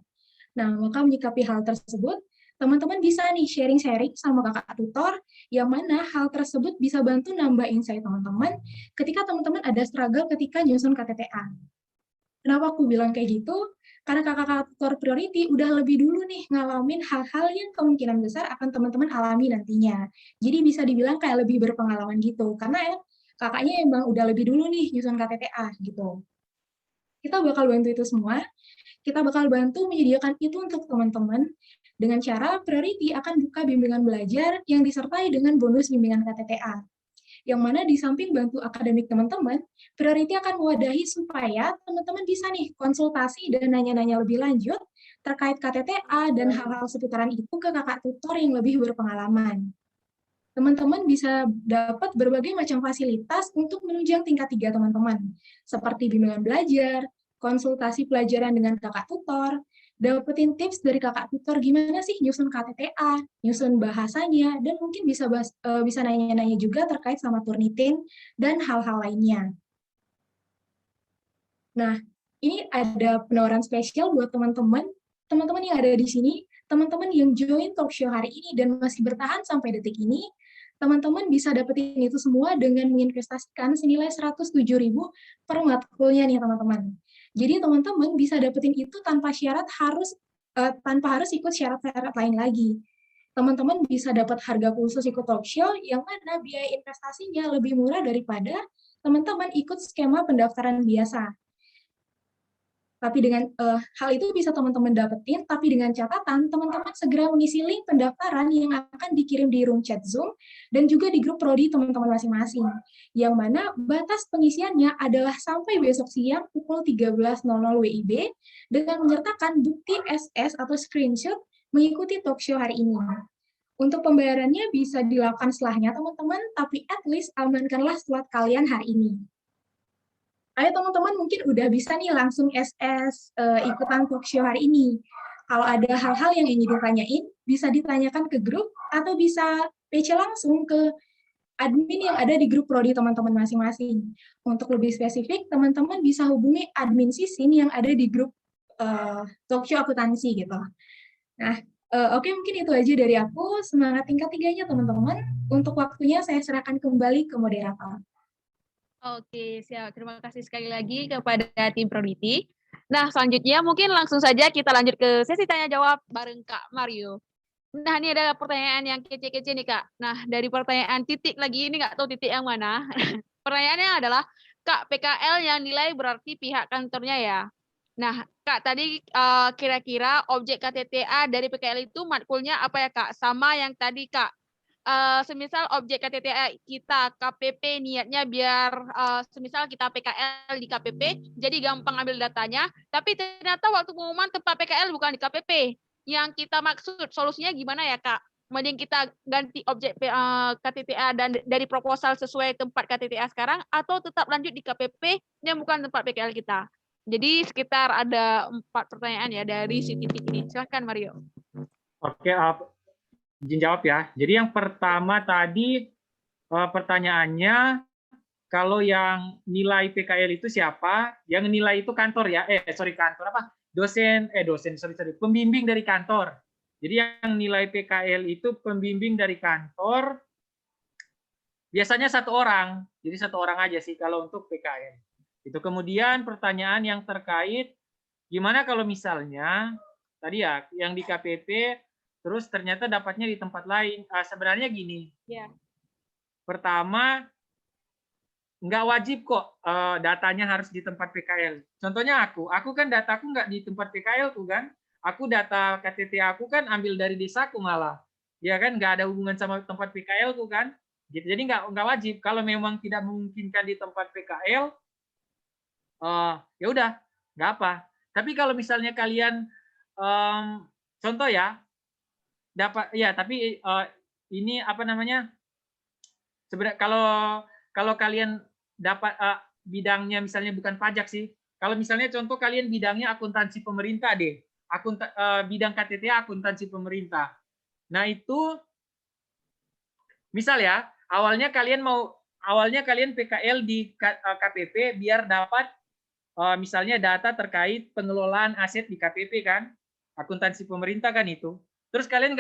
Nah maka menyikapi hal tersebut, teman-teman bisa nih sharing-sharing sama kakak tutor, yang mana hal tersebut bisa bantu nambah insight teman-teman ketika teman-teman ada struggle ketika nyusun KTTA. Kenapa aku bilang kayak gitu? Karena kakak-kakak tutor priority udah lebih dulu nih ngalamin hal-hal yang kemungkinan besar akan teman-teman alami nantinya. Jadi bisa dibilang kayak lebih berpengalaman gitu, karena ya kakaknya emang udah lebih dulu nih nyusun KTTA gitu. Kita bakal bantu itu semua, kita bakal bantu menyediakan itu untuk teman-teman dengan cara priority akan buka bimbingan belajar yang disertai dengan bonus bimbingan KTTA. Yang mana di samping bantu akademik teman-teman, priority akan mewadahi supaya teman-teman bisa nih konsultasi dan nanya-nanya lebih lanjut terkait KTTA dan hal-hal seputaran itu ke kakak tutor yang lebih berpengalaman. Teman-teman bisa dapat berbagai macam fasilitas untuk menunjang tingkat 3 teman-teman, seperti bimbingan belajar, konsultasi pelajaran dengan kakak tutor, dapetin tips dari kakak tutor gimana sih nyusun KTTA, nyusun bahasanya, dan mungkin bisa nanya-nanya juga terkait sama Turnitin dan hal-hal lainnya. Nah, ini ada penawaran spesial buat teman-teman yang ada di sini, teman-teman yang join talk show hari ini dan masih bertahan sampai detik ini, teman-teman bisa dapetin itu semua dengan menginvestasikan senilai 107.000 per matkulnya nih teman-teman. Jadi teman-teman bisa dapetin itu tanpa harus ikut syarat-syarat lain lagi. Teman-teman bisa dapat harga khusus ikut talk show yang mana biaya investasinya lebih murah daripada teman-teman ikut skema pendaftaran biasa. Tapi dengan hal itu bisa teman-teman dapetin, tapi dengan catatan teman-teman segera mengisi link pendaftaran yang akan dikirim di room chat Zoom dan juga di grup prodi teman-teman masing-masing. Yang mana batas pengisiannya adalah sampai besok siang pukul 13.00 WIB dengan menyertakan bukti SS atau screenshot mengikuti talk show hari ini. Untuk pembayarannya bisa dilakukan setelahnya teman-teman, tapi at least amankanlah slot kalian hari ini. Ayo teman-teman mungkin udah bisa nih langsung SS ikutan talk show hari ini. Kalau ada hal-hal yang ingin ditanyain, bisa ditanyakan ke grup atau bisa PC langsung ke admin yang ada di grup prodi teman-teman masing-masing. Untuk lebih spesifik, teman-teman bisa hubungi admin Sisin yang ada di grup talk show akuntansi gitu. Nah, oke mungkin itu aja dari aku. Semangat tingkat 3-nya teman-teman. Untuk waktunya saya serahkan kembali ke moderator. Oke, siap. Terima kasih sekali lagi kepada tim Proditi. Nah, selanjutnya mungkin langsung saja kita lanjut ke sesi tanya-jawab bareng Kak Mario. Nah, ini ada pertanyaan yang kece-kece nih, Kak. Nah, dari pertanyaan titik lagi, ini nggak tahu titik yang mana. Pertanyaannya adalah, Kak, PKL yang nilai berarti pihak kantornya ya. Nah, Kak, tadi kira-kira objek KTTA dari PKL itu matkulnya apa ya, Kak? Sama yang tadi, Kak. Semisal objek KTTA kita KPP niatnya biar semisal kita PKL di KPP jadi gampang ambil datanya, tapi ternyata waktu pengumuman tempat PKL bukan di KPP. Yang kita maksud solusinya gimana ya, Kak? Mending kita ganti objek KTTA dan dari proposal sesuai tempat KTTA sekarang atau tetap lanjut di KPP yang bukan tempat PKL kita. Jadi sekitar ada 4 pertanyaan ya dari si titik ini. Silakan Mario. Oke, izin jawab ya. Jadi yang pertama tadi pertanyaannya, kalau yang nilai PKL itu siapa? Yang nilai itu kantor ya? Kantor apa? Pembimbing dari kantor. Jadi yang nilai PKL itu pembimbing dari kantor. Biasanya 1 orang. Jadi 1 orang aja sih kalau untuk PKL. Itu kemudian pertanyaan yang terkait gimana kalau misalnya tadi ya yang di KPP terus ternyata dapatnya di tempat lain. Sebenarnya gini. Ya. Pertama, nggak wajib kok datanya harus di tempat PKL. Contohnya aku kan dataku nggak di tempat PKL tuh kan. Aku data KTT aku kan ambil dari desaku malah. Ya kan nggak ada hubungan sama tempat PKL tuh kan. Jadi nggak wajib. Kalau memang tidak memungkinkan di tempat PKL, ya udah nggak apa. Tapi kalau misalnya kalian contoh ya, tapi ini apa namanya? Sebenarnya kalau kalian dapat bidangnya misalnya bukan pajak sih. Kalau misalnya contoh kalian bidangnya akuntansi pemerintah deh. Bidang KTTA akuntansi pemerintah. Nah, itu misal ya, awalnya kalian PKL di KPP biar dapat misalnya data terkait pengelolaan aset di KPP kan. Akuntansi pemerintah kan itu. Terus kalian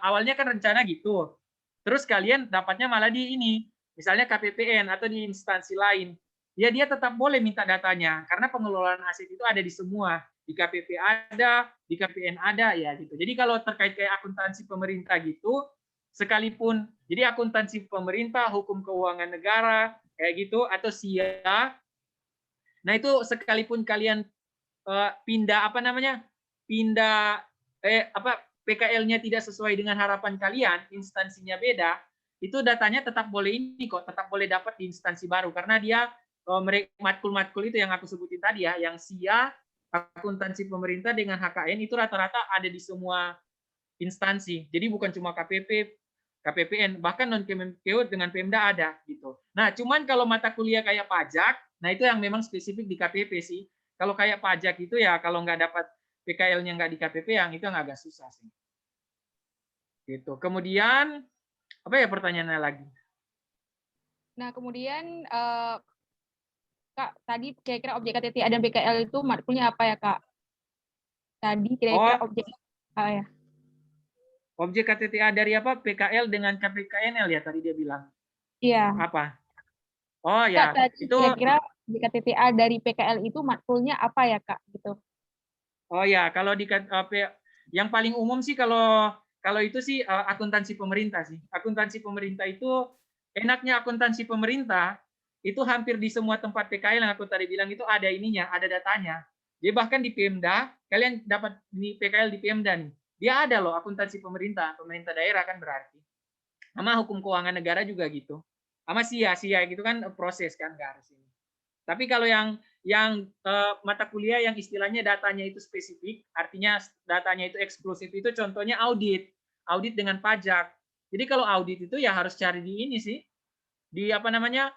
awalnya kan rencana gitu. Terus kalian dapatnya malah di ini, misalnya KPPN atau di instansi lain. Ya dia tetap boleh minta datanya karena pengelolaan aset itu ada di semua. di KPP ada, di KPN ada, ya gitu. Jadi kalau terkait kayak akuntansi pemerintah gitu, sekalipun jadi akuntansi pemerintah, hukum keuangan negara kayak gitu atau SIA, nah itu sekalipun kalian pindah apa namanya, pindah PKL-nya tidak sesuai dengan harapan kalian, instansinya beda, itu datanya tetap boleh ini kok, tetap boleh dapat di instansi baru karena dia matkul-matkul itu yang aku sebutin tadi ya, yang SIA, akuntansi pemerintah dengan HKN itu rata-rata ada di semua instansi. Jadi bukan cuma KPP, KPPN, bahkan non Kemenkeu dengan Pemda ada gitu. Nah, cuman kalau mata kuliah kayak pajak, nah itu yang memang spesifik di KPP sih. Kalau kayak pajak itu ya kalau nggak dapat PKL-nya nggak di KPP yang itu agak susah sih. Gitu. Kemudian apa ya pertanyaannya lagi? Nah, kemudian Kak, tadi kira-kira objek KTTA dan PKL itu matkulnya apa ya, Kak? Tadi kira-kira Oh, objek ya. objek KTTA dari apa? PKL dengan KPKNL ya tadi dia bilang. Iya. Apa? Oh Kak, ya, tadi itu kira-kira objek KTTA dari PKL itu matkulnya apa ya, Kak? Gitu. oh ya, kalau di yang paling umum sih kalau itu sih akuntansi pemerintah sih. Akuntansi pemerintah itu enaknya akuntansi pemerintah itu hampir di semua tempat PKL yang aku tadi bilang itu ada ininya, ada datanya. Jadi bahkan di Pemda, kalian dapat di PKL di Pemda nih. Dia ada loh akuntansi pemerintah, pemerintah daerah kan berarti. Sama hukum keuangan negara juga gitu. Sama SIA gitu kan proses kan nggak harus ini. Tapi kalau yang mata kuliah yang istilahnya datanya itu spesifik, artinya datanya itu eksklusif itu contohnya audit, audit dengan pajak. Jadi kalau audit itu ya harus cari di ini sih, di apa namanya,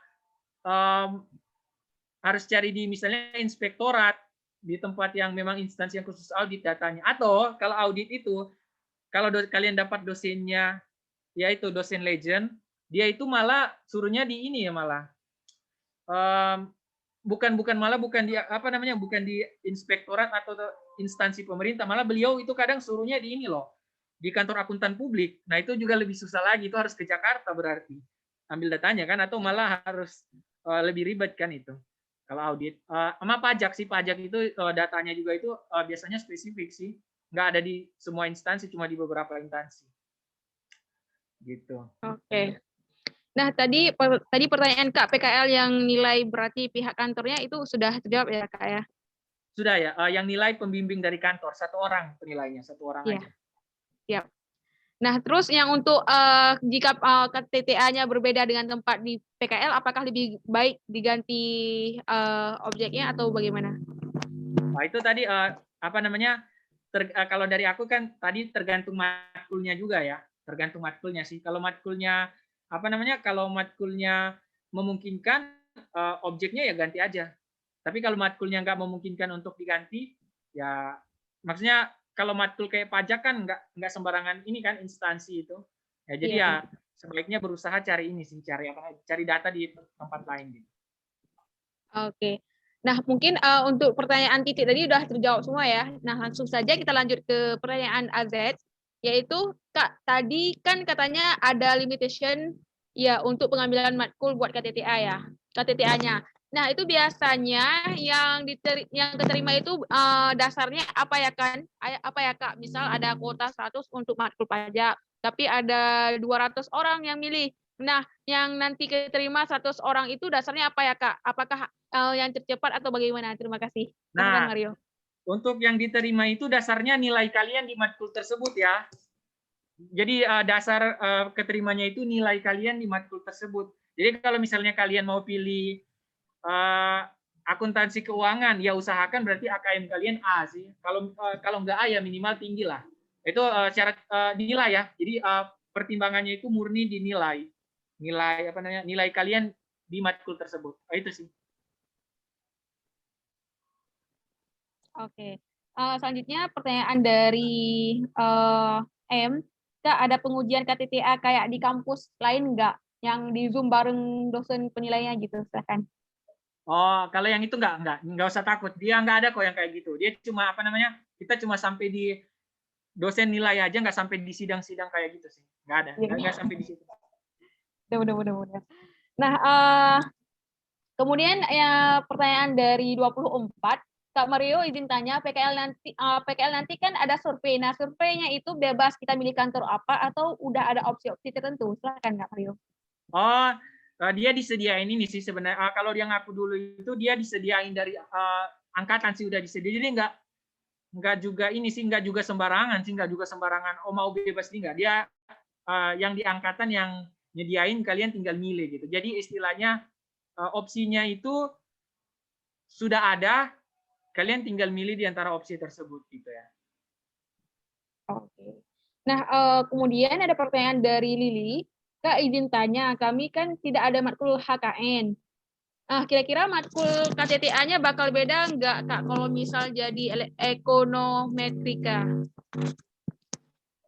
harus cari di misalnya inspektorat, di tempat yang memang instansi yang khusus audit datanya. Atau kalau audit itu, kalau kalian dapat dosennya, yaitu dosen legend, dia itu malah suruhnya di ini ya malah. Bukan di apa namanya, bukan di inspektorat atau instansi pemerintah, malah beliau itu kadang suruhnya di ini loh, di kantor akuntan publik. Nah itu juga lebih susah lagi, itu harus ke Jakarta berarti ambil datanya kan, atau malah harus lebih ribet kan itu kalau audit. Sama pajak sih, pajak itu datanya juga itu biasanya spesifik sih, nggak ada di semua instansi, cuma di beberapa instansi gitu. Oke. Nah, tadi pertanyaan Kak, PKL yang nilai berarti pihak kantornya itu sudah terjawab ya, Kak ya? Sudah ya, yang nilai pembimbing dari kantor, satu orang penilainya, satu orang Iya. aja. Siap. Nah, terus yang untuk jika KTTA-nya berbeda dengan tempat di PKL, apakah lebih baik diganti objeknya atau bagaimana? Nah, itu tadi apa namanya? Kalau dari aku kan tadi tergantung matkulnya juga ya, tergantung matkulnya sih. Kalau matkulnya apa namanya? Kalau matkulnya memungkinkan objeknya ya ganti aja. Tapi kalau matkulnya nggak memungkinkan untuk diganti, ya maksudnya kalau matkul kayak pajak kan nggak sembarangan ini kan instansi itu. Ya jadi ya sebaiknya berusaha cari ini sih, cari apa? Cari data di tempat lain gitu. Oke. Nah, mungkin untuk pertanyaan Titik tadi udah terjawab semua ya. Nah, langsung saja kita lanjut ke pertanyaan AZ, yaitu Kak, tadi kan katanya ada limitation ya untuk pengambilan matkul buat KTTA ya, KTTA-nya. Nah, itu biasanya yang keterima itu dasarnya apa ya kan? Apa ya Kak? Misal ada kuota 100 untuk matkul pajak, tapi ada 200 orang yang milih. Nah, yang nanti keterima 100 orang itu dasarnya apa ya Kak? Apakah yang tercepat atau bagaimana? Terima kasih. Silakan Nah, Mario. untuk yang diterima itu dasarnya nilai kalian di matkul tersebut ya. Jadi dasar keterimanya itu nilai kalian di matkul tersebut. Jadi kalau misalnya kalian mau pilih akuntansi keuangan, ya usahakan berarti AKM kalian A sih. Kalau nggak A ya minimal tinggi lah. Itu syarat nilai ya. Jadi pertimbangannya itu murni dinilai. Nilai apa namanya? Nilai kalian di matkul tersebut. Itu sih. Oke. Selanjutnya pertanyaan dari M. Kak, ada pengujian KTTA kayak di kampus lain nggak? Yang di Zoom bareng dosen penilainya gitu, silakan. Oh, kalau yang itu nggak usah takut. Dia nggak ada kok yang kayak gitu. Dia cuma apa namanya? Kita cuma sampai di dosen nilai aja, nggak sampai di sidang-sidang kayak gitu sih. Nggak ada, nggak sampai di situ. Udah. Nah, kemudian ya pertanyaan dari 24. Kak Mario izin tanya, PKL nanti kan ada survei. Nah, surveinya itu bebas kita milih kantor apa atau udah ada opsi-opsi tertentu? Silakan Kak Mario. Oh, dia disediain ini sih sebenarnya. Kalau yang aku dulu itu dia disediain dari angkatan sih udah disediain. Jadi nggak juga ini sih, nggak juga sembarangan sih, nggak juga sembarangan. Oh mau bebas nih nggak. Dia yang di angkatan yang nyediain, kalian tinggal milih gitu. Jadi istilahnya opsinya itu sudah ada, kalian tinggal milih di antara opsi tersebut gitu ya. Oke. Nah, kemudian ada pertanyaan dari Lili. Kak, izin tanya, kami kan tidak ada matkul HKN. Nah, kira-kira matkul KTTA-nya bakal beda nggak, Kak, kalau misal jadi ekonometrika?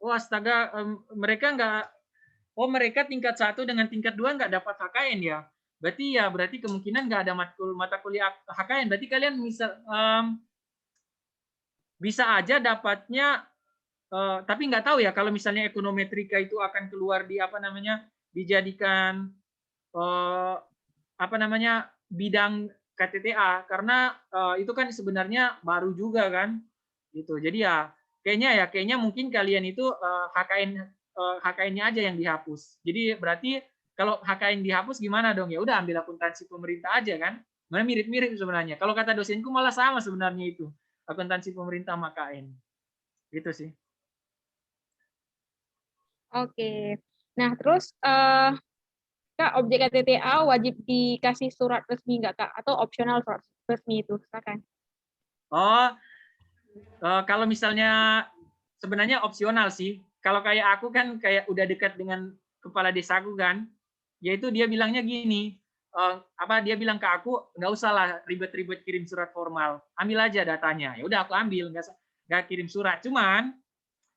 Oh astaga, mereka nggak, oh mereka tingkat 1 dengan tingkat 2 nggak dapat HKN ya? Berarti kemungkinan nggak ada mata kuliah HKN. Berarti kalian bisa aja dapatnya, tapi nggak tahu ya kalau misalnya ekonometrika itu akan keluar di apa namanya, dijadikan apa namanya, bidang KTTA, karena itu kan sebenarnya baru juga kan gitu. Jadi ya kayaknya mungkin kalian itu HKN-nya aja yang dihapus. Jadi berarti kalau HKN dihapus gimana dong? Ya udah ambil akuntansi pemerintah aja kan. Mana mirip-mirip sebenarnya. Kalau kata dosenku malah sama sebenarnya itu. Akuntansi pemerintah sama KN. Gitu sih. Oke. Nah, terus Kak, objek KTTA wajib dikasih surat resmi nggak, Kak? Atau opsional surat resmi itu? Silakan. Oh, kalau misalnya sebenarnya opsional sih. Kalau kayak aku kan kayak udah dekat dengan kepala desaku kan, yaitu dia bilangnya gini, dia bilang ke aku nggak usah lah ribet-ribet kirim surat formal, ambil aja datanya. Ya udah aku ambil, nggak kirim surat. Cuman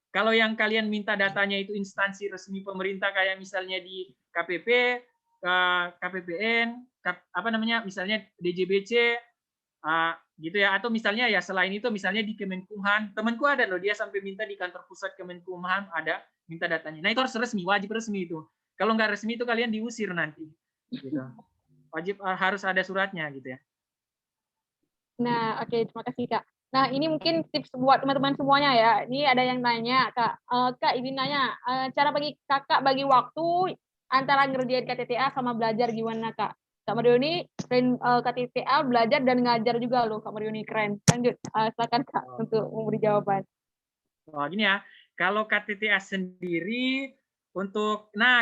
kalau yang kalian minta datanya itu instansi resmi pemerintah kayak misalnya di KPP, KPPN, apa namanya, misalnya DJBC, gitu ya, atau misalnya ya selain itu misalnya di Kemenkumham, temanku ada loh, dia sampai minta di kantor pusat Kemenkumham ada minta datanya. Nah itu harus resmi, wajib resmi itu. Kalau nggak resmi itu kalian diusir nanti, gitu. Wajib harus ada suratnya gitu ya. Nah, oke, terima kasih, Kak. Nah, ini mungkin tips buat teman-teman semuanya ya. Ini ada yang nanya, Kak. Kak, izin nanya, cara bagi Kakak bagi waktu antara ngerjain KTTA sama belajar gimana, Kak? Kak Mario ini KTTA belajar dan ngajar juga loh, Kak Mario ini keren. Lanjut, silakan Kak untuk memberi jawaban. Oh, gini ya, kalau KTTA sendiri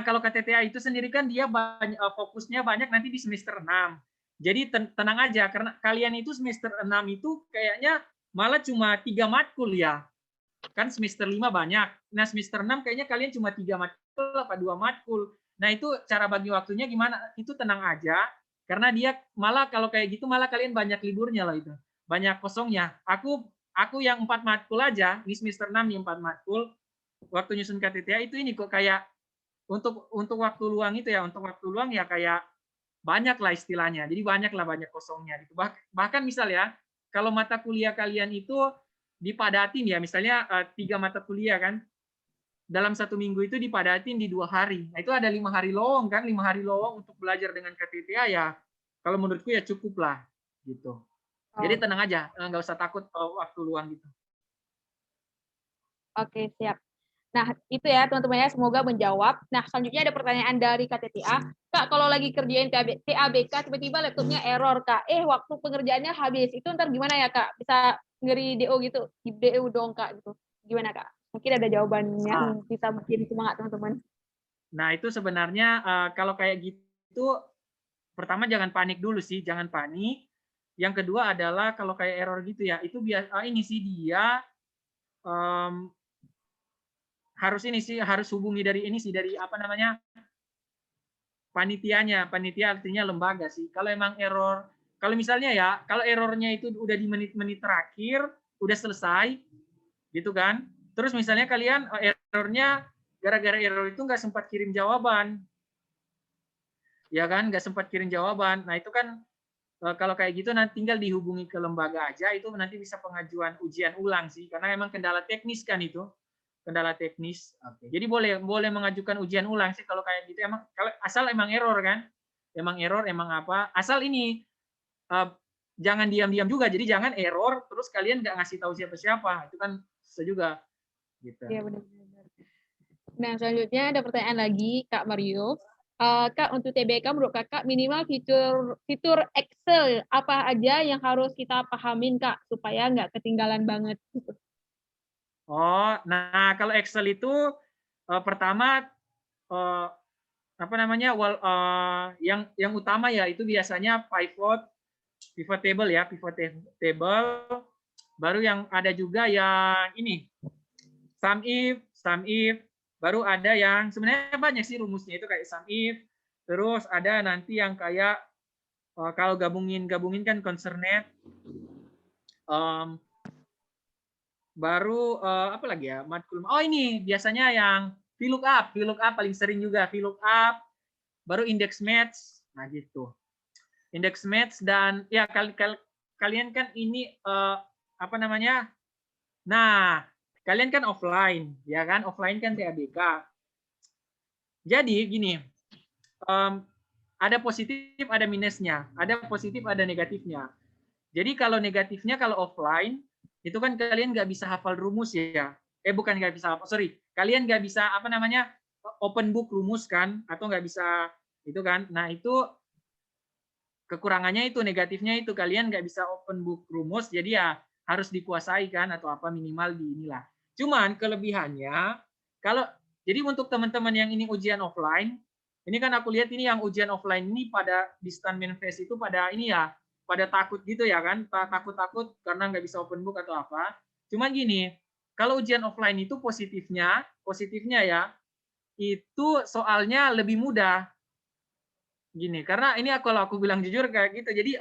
kalau KTTA itu sendiri kan dia fokusnya banyak nanti di semester 6. Jadi tenang aja, karena kalian itu semester 6 itu kayaknya malah cuma 3 matkul ya. Kan semester 5 banyak. Nah semester 6 kayaknya kalian cuma 3 matkul apa 2 matkul. Nah itu cara bagi waktunya gimana? Itu tenang aja, karena dia malah kalau kayak gitu malah kalian banyak liburnya lah itu. Banyak kosongnya. Aku yang 4 matkul aja, di semester 6 yang 4 matkul, waktu nyusun KTTA itu ini kok kayak untuk waktu luang itu ya, untuk waktu luang ya kayak banyak lah istilahnya. Jadi banyak kosongnya gitu. Bahkan misal ya, kalau mata kuliah kalian itu dipadatin ya, misalnya 3 mata kuliah kan, dalam 1 minggu itu dipadatin di 2 hari. Nah itu ada 5 hari lowong kan, 5 hari lowong untuk belajar dengan KTTA ya, kalau menurutku ya cukup lah gitu. Jadi tenang aja, nggak usah takut waktu luang gitu. Oke, siap. Nah, itu ya teman-teman ya, semoga menjawab. Nah, selanjutnya ada pertanyaan dari KTTA. Kak, kalau lagi kerjain TABK, tiba-tiba laptopnya error, Kak. Waktu pengerjaannya habis. Itu ntar gimana ya, Kak? Bisa ngeri DO gitu? Di DO dong, Kak. Gitu. Gimana, Kak? Mungkin ada jawabannya yang bisa bikin semangat, teman-teman. Nah, itu sebenarnya kalau kayak gitu, pertama jangan panik dulu sih, jangan panik. Yang kedua adalah kalau kayak error gitu ya, itu ini sih dia harus hubungi dari apa namanya, panitianya. Panitia artinya lembaga sih. Kalau emang error, kalau misalnya ya, kalau errornya itu udah di menit-menit terakhir, udah selesai, gitu kan. Terus misalnya kalian errornya gara-gara error itu nggak sempat kirim jawaban, ya kan, nggak sempat kirim jawaban. Nah itu kan kalau kayak gitu nanti tinggal dihubungi ke lembaga aja, itu nanti bisa pengajuan ujian ulang sih, karena emang kendala teknis kan itu, kendala teknis. Oke. Jadi boleh mengajukan ujian ulang sih kalau kayak gitu. Emang kalau asal emang error kan, emang error emang apa? Asal ini jangan diam-diam juga. Jadi jangan error terus kalian nggak ngasih tahu siapa-siapa. Itu kan susah juga gitu. Iya benar-benar. Nah, selanjutnya ada pertanyaan lagi, Kak Mario. Kak, untuk TBK menurut Kakak minimal fitur Excel apa aja yang harus kita pahamin, Kak, supaya nggak ketinggalan banget gitu. Oh, nah kalau Excel itu pertama apa namanya yang utama ya itu biasanya pivot table ya, pivot table. Baru yang ada juga yang ini sum if, baru ada yang sebenarnya banyak sih rumusnya itu kayak sum if, terus ada nanti yang kayak kalau gabungin kan concerned, baru apa lagi ya matkul. Oh ini biasanya yang VLOOKUP paling sering juga VLOOKUP, baru index match, nah gitu. Index match dan ya kalian kan ini apa namanya? Nah, kalian kan offline, ya kan? Offline kan TABK. Jadi gini, ada positif, ada minusnya, ada positif, ada negatifnya. Jadi kalau negatifnya kalau offline itu kan kalian nggak bisa hafal rumus ya. Bukan nggak bisa hafal, sorry. Kalian nggak bisa apa namanya open book rumus kan, atau nggak bisa itu kan. Nah itu kekurangannya itu, negatifnya itu kalian nggak bisa open book rumus, jadi ya harus dikuasai kan atau apa minimal di inilah. Cuman kelebihannya kalau jadi untuk teman-teman yang ini ujian offline, ini kan aku lihat ini yang ujian offline ini pada di stand manifest itu pada ini ya, pada takut gitu ya kan, takut karena nggak bisa open book atau apa. Cuman gini, kalau ujian offline itu positifnya ya itu soalnya lebih mudah gini, karena ini kalau aku bilang jujur kayak gitu. Jadi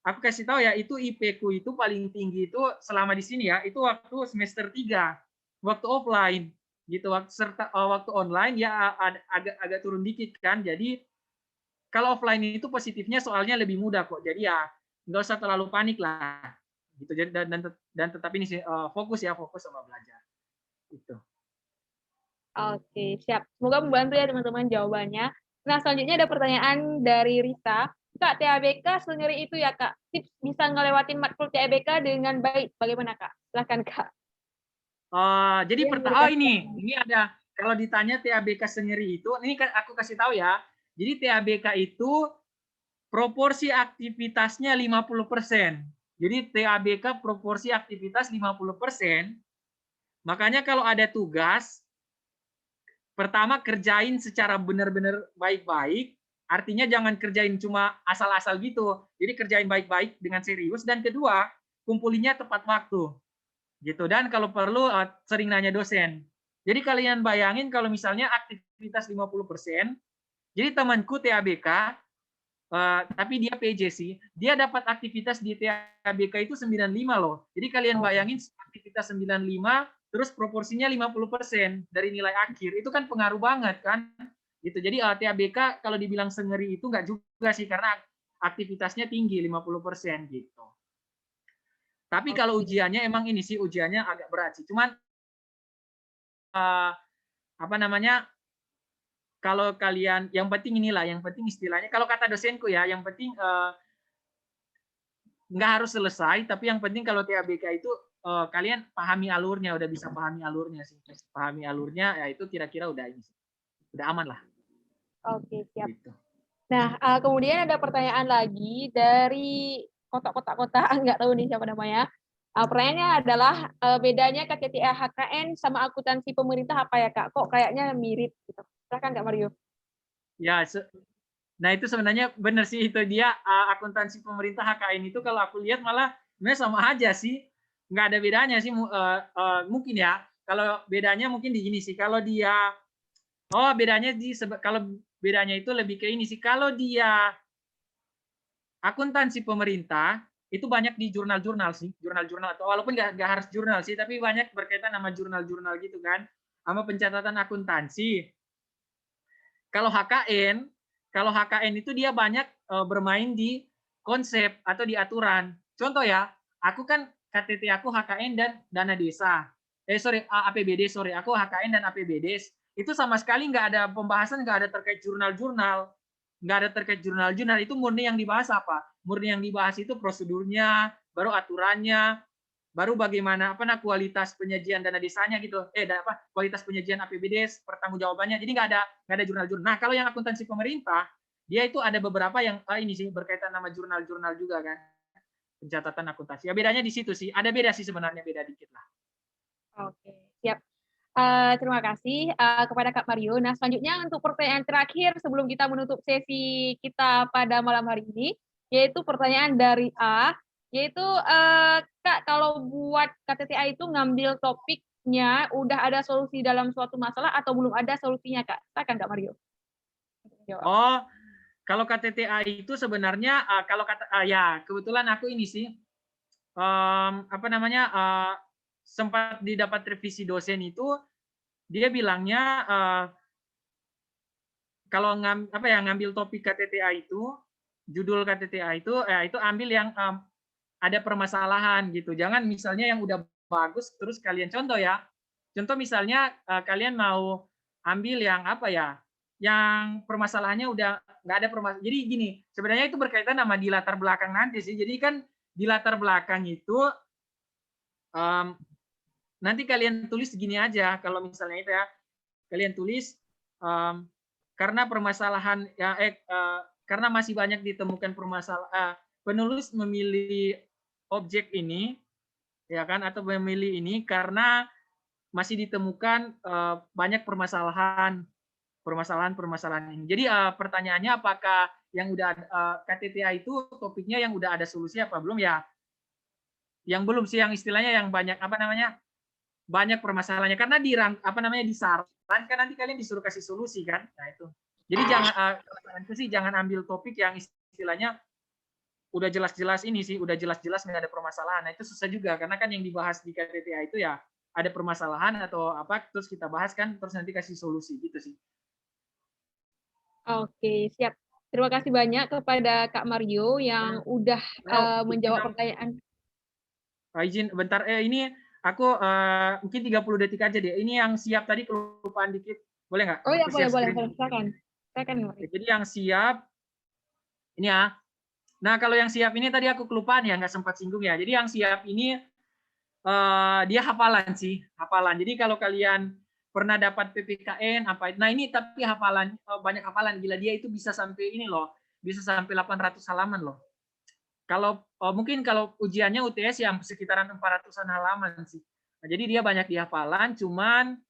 aku kasih tahu ya, itu IP ku itu paling tinggi itu selama di sini ya, itu waktu semester 3, waktu offline gitu. Waktu online ya agak turun dikit kan. Jadi kalau offline itu positifnya soalnya lebih mudah kok. Jadi ya nggak usah terlalu panik lah gitu. Jadi dan tetap ini sih fokus sama belajar. Itu. Oke, siap. Semoga membantu ya teman-teman jawabannya. Nah, selanjutnya ada pertanyaan dari Rita. Kak, TABK sendiri itu ya, Kak. Tips bisa ngelewatin matkul TABK dengan baik. Bagaimana, Kak? Silahkan, Kak. Jadi ini ada kalau ditanya TABK sendiri itu, ini kan aku kasih tahu ya. Jadi TABK itu proporsi aktivitasnya 50%. Jadi TABK proporsi aktivitas 50%. Makanya kalau ada tugas, pertama kerjain secara benar-benar baik-baik. Artinya jangan kerjain cuma asal-asal gitu. Jadi kerjain baik-baik dengan serius. Dan kedua, kumpulinya tepat waktu. Gitu. Dan kalau perlu sering nanya dosen. Jadi kalian bayangin kalau misalnya aktivitas 50%, jadi temanku TABK, tapi dia PJ sih, dia dapat aktivitas di TABK itu 95 loh. Jadi kalian bayangin aktivitas 95, terus proporsinya 50% dari nilai akhir, itu kan pengaruh banget kan. Gitu. Jadi TABK kalau dibilang sengeri itu nggak juga sih, karena aktivitasnya tinggi 50% gitu. Tapi kalau ujiannya emang ini sih ujiannya agak berat sih. Cuman apa namanya? Kalau kalian yang penting inilah, yang penting istilahnya kalau kata dosenku ya, yang penting nggak harus selesai, tapi yang penting kalau TABK itu kalian pahami alurnya, udah bisa pahami alurnya sih. Pahami alurnya ya itu kira-kira udah ini sih. Udah aman lah. Oke, siap. Gitu. Nah, kemudian ada pertanyaan lagi dari kotak-kotak, nggak tahu nih siapa namanya. Pertanyaannya adalah bedanya KTTA HKN sama akuntansi pemerintah apa ya, Kak? Kok kayaknya mirip gitu. Silakan, Kak Mario. Ya, nah itu sebenarnya benar sih, itu dia akuntansi pemerintah HKN itu kalau aku lihat malah sebenarnya sama aja sih, nggak ada bedanya sih. Mungkin ya kalau bedanya mungkin di gini sih, kalau dia bedanya kalau bedanya itu lebih ke ini sih, kalau dia akuntansi pemerintah itu banyak di jurnal-jurnal sih, jurnal-jurnal, atau walaupun nggak harus jurnal sih, tapi banyak berkaitan sama jurnal-jurnal gitu kan, sama pencatatan akuntansi. Kalau HKN itu dia banyak bermain di konsep atau di aturan. Contoh ya, aku kan KTT aku HKN dan dana desa. APBD, aku HKN dan APBD. Itu sama sekali nggak ada pembahasan, nggak ada terkait jurnal-jurnal. Nggak ada terkait jurnal-jurnal. Itu murni yang dibahas apa? murni yang dibahas itu prosedurnya, baru aturannya, baru bagaimana kualitas penyajian dana desanya gitu, kualitas penyajian APBD, pertanggungjawabannya. Jadi nggak ada jurnal-jurnal. Nah kalau yang akuntansi pemerintah, dia itu ada beberapa yang ini sih berkaitan sama jurnal-jurnal juga kan, pencatatan akuntansi. Ya bedanya di situ sih, ada beda sih sebenarnya, beda dikit lah. Oke, siap. Terima kasih kepada Kak Mario. Nah, selanjutnya untuk pertanyaan terakhir sebelum kita menutup sesi kita pada malam hari ini, yaitu pertanyaan dari A, yaitu Kak, kalau buat KTTA itu ngambil topiknya, udah ada solusi dalam suatu masalah atau belum ada solusinya, Kak? Silakan Kak Mario. Jawab. Oh, kalau KTTA itu sebenarnya kalau ya kebetulan aku ini sih sempat didapat revisi dosen itu, dia bilangnya kalau ngambil topik KTTA itu, judul KTTA itu ambil yang ada permasalahan gitu. Jangan misalnya yang udah bagus terus kalian contoh ya. Contoh misalnya kalian mau ambil yang yang permasalahannya udah nggak ada permasalahan. Jadi gini, sebenarnya itu berkaitan sama di latar belakang nanti sih. Jadi kan di latar belakang itu nanti kalian tulis gini aja, kalau misalnya itu ya, kalian tulis karena permasalahan karena masih banyak ditemukan permasalahan, penulis memilih objek ini ya kan, atau memilih ini karena masih ditemukan banyak permasalahan ini. Jadi pertanyaannya apakah yang udah KTTA itu topiknya yang udah ada solusi apa belum ya? Yang belum sih, yang istilahnya yang banyak banyak permasalahannya, karena disarankan nanti kalian disuruh kasih solusi kan. Nah itu. Jadi jangan ambil topik yang istilahnya udah jelas-jelas nggak ada permasalahan. Nah itu susah juga, karena kan yang dibahas di KTTA itu ya ada permasalahan atau terus kita bahas kan, terus nanti kasih solusi gitu sih. Oke, siap. Terima kasih banyak kepada Kak Mario yang udah menjawab pertanyaan. Izin bentar, ini aku mungkin 30 detik aja deh. Ini yang siap tadi kelupaan dikit, boleh nggak? Oh ya, boleh, silakan. Jadi yang siap ini ya. Nah kalau yang siap ini tadi aku kelupaan ya, nggak sempat singgung ya. Jadi yang siap ini dia hafalan sih, hafalan. Jadi kalau kalian pernah dapat PPKN nah ini tapi hafalan, banyak hafalan. Gila, dia itu bisa sampai ini loh, bisa sampai 800 halaman loh. Kalau mungkin kalau ujiannya UTS yang sekitaran 400-an halaman sih. Nah, jadi dia banyak di hafalan, cuman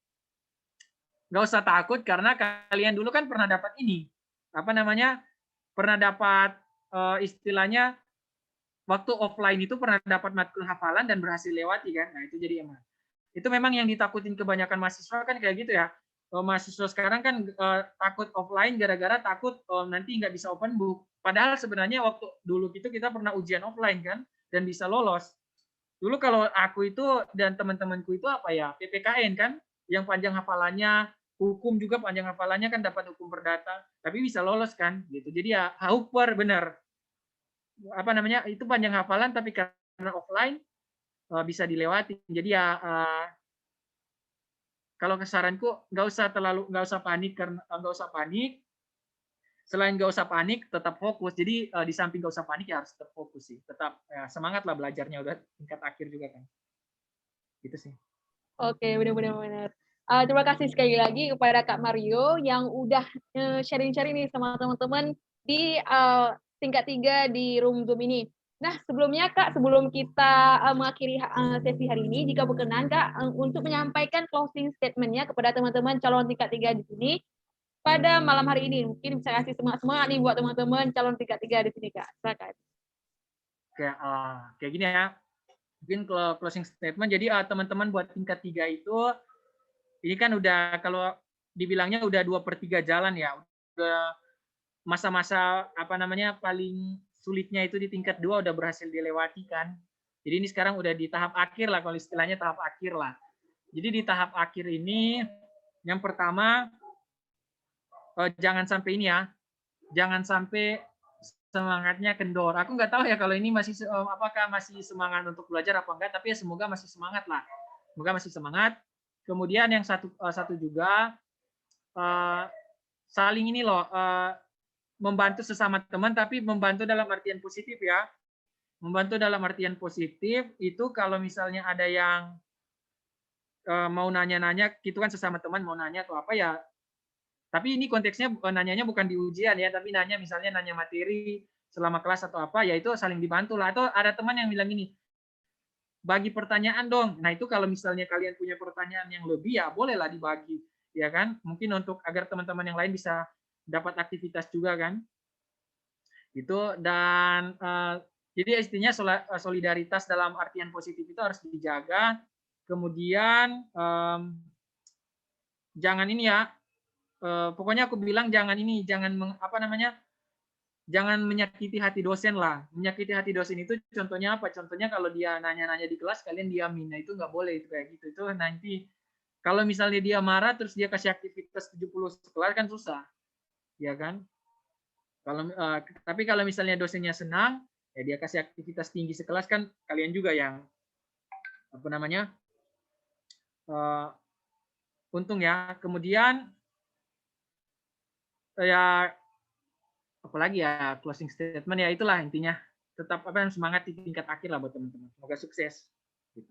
nggak usah takut karena kalian dulu kan pernah dapat ini, pernah dapat istilahnya waktu offline itu pernah dapat matkul hafalan dan berhasil lewati kan. Nah itu jadi emang itu memang yang ditakutin kebanyakan mahasiswa kan kayak gitu ya. Mahasiswa sekarang kan takut offline gara-gara takut nanti nggak bisa open book. Padahal sebenarnya waktu dulu itu kita pernah ujian offline kan dan bisa lolos. Dulu kalau aku itu dan teman-temanku itu PPKN kan, yang panjang hafalannya, hukum juga panjang hafalannya kan, dapat hukum perdata, tapi bisa lolos kan gitu. Jadi ya hauper benar. Itu panjang hafalan tapi karena offline bisa dilewati. Jadi ya kalau saranku nggak usah panik, karena nggak usah panik. Selain nggak usah panik, tetap fokus. Jadi di samping nggak usah panik ya harus tetap fokus sih. Tetap semangat lah belajarnya, udah tingkat akhir juga kan. Gitu sih. Oke, benar-benar. Terima kasih sekali lagi kepada Kak Mario yang udah sharing-sharing nih sama teman-teman di tingkat 3 di room Zoom ini. Nah, sebelumnya Kak, sebelum kita mengakhiri sesi hari ini, jika berkenan Kak untuk menyampaikan closing statement-nya kepada teman-teman calon tingkat 3 di sini pada malam hari ini. Mungkin bisa kasih semangat nih buat teman-teman calon tingkat 3 di sini Kak. Silakan. Kayak gini ya. Mungkin closing statement. Jadi teman-teman buat tingkat 3 itu ini kan udah, kalau dibilangnya udah 2/3 jalan ya. Udah masa-masa paling sulitnya itu di tingkat 2 udah berhasil dilewati kan. Jadi ini sekarang udah di tahap akhir lah, kalau istilahnya tahap akhir lah. Jadi di tahap akhir ini yang pertama jangan sampai ini ya. Jangan sampai semangatnya kendor. Aku nggak tahu ya kalau ini masih apakah masih semangat untuk belajar apa enggak, tapi ya semoga masih semangat lah. Semoga masih semangat. Kemudian yang satu juga saling ini loh, membantu sesama teman, tapi membantu dalam artian positif ya. Membantu dalam artian positif itu kalau misalnya ada yang mau nanya-nanya, gitu kan sesama teman mau nanya atau apa ya. Tapi ini konteksnya nanyanya bukan di ujian ya, tapi nanya misalnya nanya materi selama kelas atau apa, ya itu saling dibantu lah. Atau ada teman yang bilang gini, bagi pertanyaan dong. Nah itu kalau misalnya kalian punya pertanyaan yang lebih ya bolehlah dibagi, ya kan? Mungkin untuk agar teman-teman yang lain bisa dapat aktivitas juga kan. Itu dan jadi intinya solidaritas dalam artian positif itu harus dijaga. Kemudian jangan ini ya, pokoknya aku bilang jangan ini, jangan apa namanya, jangan menyakiti hati dosen lah. Menyakiti hati dosen itu contohnya apa? Contohnya kalau dia nanya-nanya di kelas, kalian diamin. Nah, itu nggak boleh itu kayak gitu. Itu nanti kalau misalnya dia marah terus dia kasih aktivitas 70 sekelas kan susah. Ya kan? Kalau tapi kalau misalnya dosennya senang, ya dia kasih aktivitas tinggi sekelas kan kalian juga yang apa namanya? Untung ya. Kemudian ya apalagi ya closing statement ya itulah intinya, tetap apa semangat di tingkat akhir lah buat teman-teman, semoga sukses gitu.